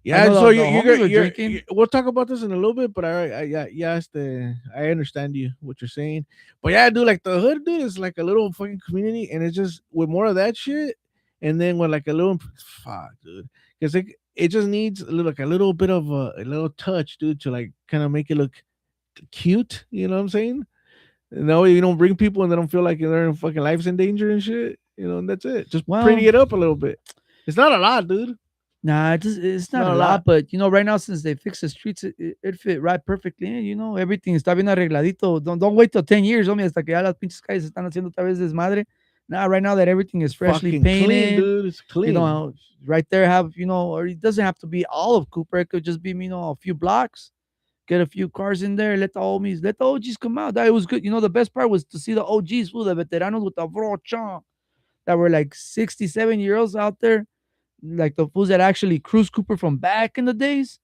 yeah. know So the homies were drinking. we'll talk about this in a little bit, but I understand what you're saying. But yeah, dude, like the hood, dude, is like a little fucking community, and it's just with more of that shit, and then with like a little fuck, dude, because it just needs like a little bit of a little touch, dude, to like kind of make it look cute. You know what I'm saying? No, you don't bring people and they don't feel like their fucking life's in danger and shit. You know, and that's it. Just Well, pretty it up a little bit. It's not a lot, dude. nah, it's not Not a a lot, lot. but right now since they fixed the streets, it fit right perfectly in. Everything está bien arregladito. Don't wait till 10 years, homie, hasta que ya las pinches calles están haciendo otra vez desmadre. Nah, right now that everything is freshly Fucking clean, painted, dude. It's clean. right there have, or it doesn't have to be all of Cooper. It could just be, a few blocks. Get a few cars in there, let the OGs come out. That it was good. The best part was to see the OGs, the veteranos with the brocha that were like 67-year-olds out there, like the fools that actually cruise Cooper from back in the days.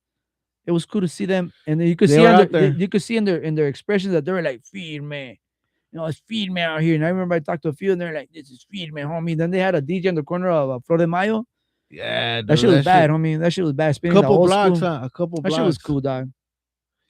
It was cool to see them, and then you could They see were on out their, there. you could see in their expressions that they were like, "Feed me." It's feed me out here. And I remember I talked to a few, and they're like, "This is feed me, homie." Then they had a DJ in the corner of Flor de Mayo. Yeah, dude, That shit was bad, homie. That shit was bad. Spinning the Couple old blocks, school. huh? A couple That blocks. shit was cool, dog.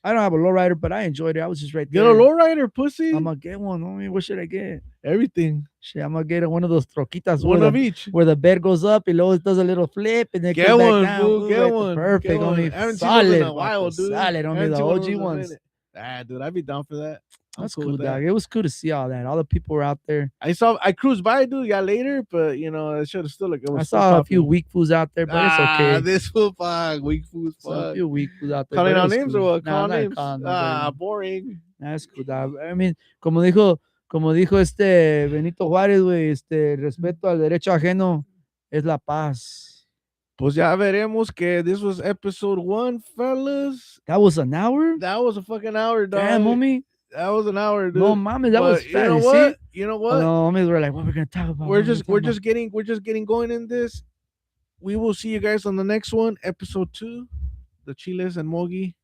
I don't have a lowrider, but I enjoyed it. I was just right Get there. a lowrider, pussy. I'm gonna get one, homie. What should I get? Everything. Shit, I'm gonna get one of those troquitas One of each. where the bed goes up, it always does a little flip, and then Get comes back one, down. fool. Ooh, Get right there. one. Perfect, Get one. homie. I haven't seen those in Solid, a while, vato, dude. solid, I homie. haven't The seen one of OG those in a ones. minute. Ah, dude, I'd be down for that. I'm That's cool cool, with dog. that. It was cool to see all that. All the people were out there. I cruised by, dude, yeah, later, but it should have still like it was I still saw a few popping. weak fools out there, but it's okay. This fool fuck, weak fools Saw a fuck. few weak fools out there. Calling but it out was names cool. or what? Nah, Call I'm not names. calling nobody. Boring. That's cool, dog. I mean, como dijo Benito Juárez, güey, respeto al derecho ajeno es la paz. Pues ya veremos que this was episode 1, fellas. That was an hour? That was a fucking hour, dog. Damn, homie. That was an hour, dude. No, mames, that was But fast. you know See? what? You know what? No, homies were like, what we're gonna talk about? We're just getting going in this. We will see you guys on the next one, episode 2, the Chiles and Mogi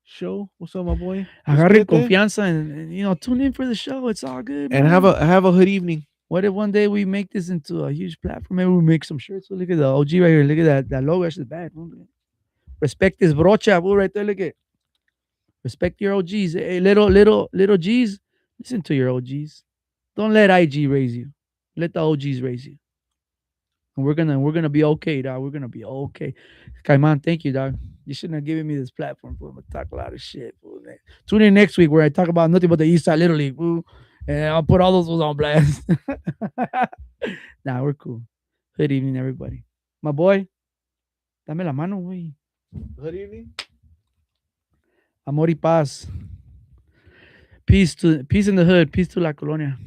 show. What's up, my boy? Agarren Despídete. confianza and tune in for the show. It's all good. And man. have a good evening. What if one day we make this into a huge platform? Maybe we make some shirts. Look at the OG right here. Look at that logo. That's bad. Respect this brocha, boo, right there. Look at. Respect your OGs. Hey, little G's. Listen to your OGs. Don't let IG raise you. Let the OGs raise you. And we're gonna be okay, dog. We're gonna be okay. Caiman, thank you, dog. You shouldn't have given me this platform, boo. I'm gonna talk a lot of shit, boo. Tune in next week where I talk about nothing but the East Side Little League, boo. And I'll put all those fools on blast. Nah, we're cool. Good evening, everybody. My boy, dame la mano, güey. Good evening. Amor y paz. Peace in the hood. Peace to La Colonia.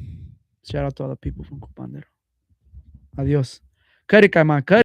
Shout out to all the people from Cupandero. Adios. Cut it, Caiman. Cut it.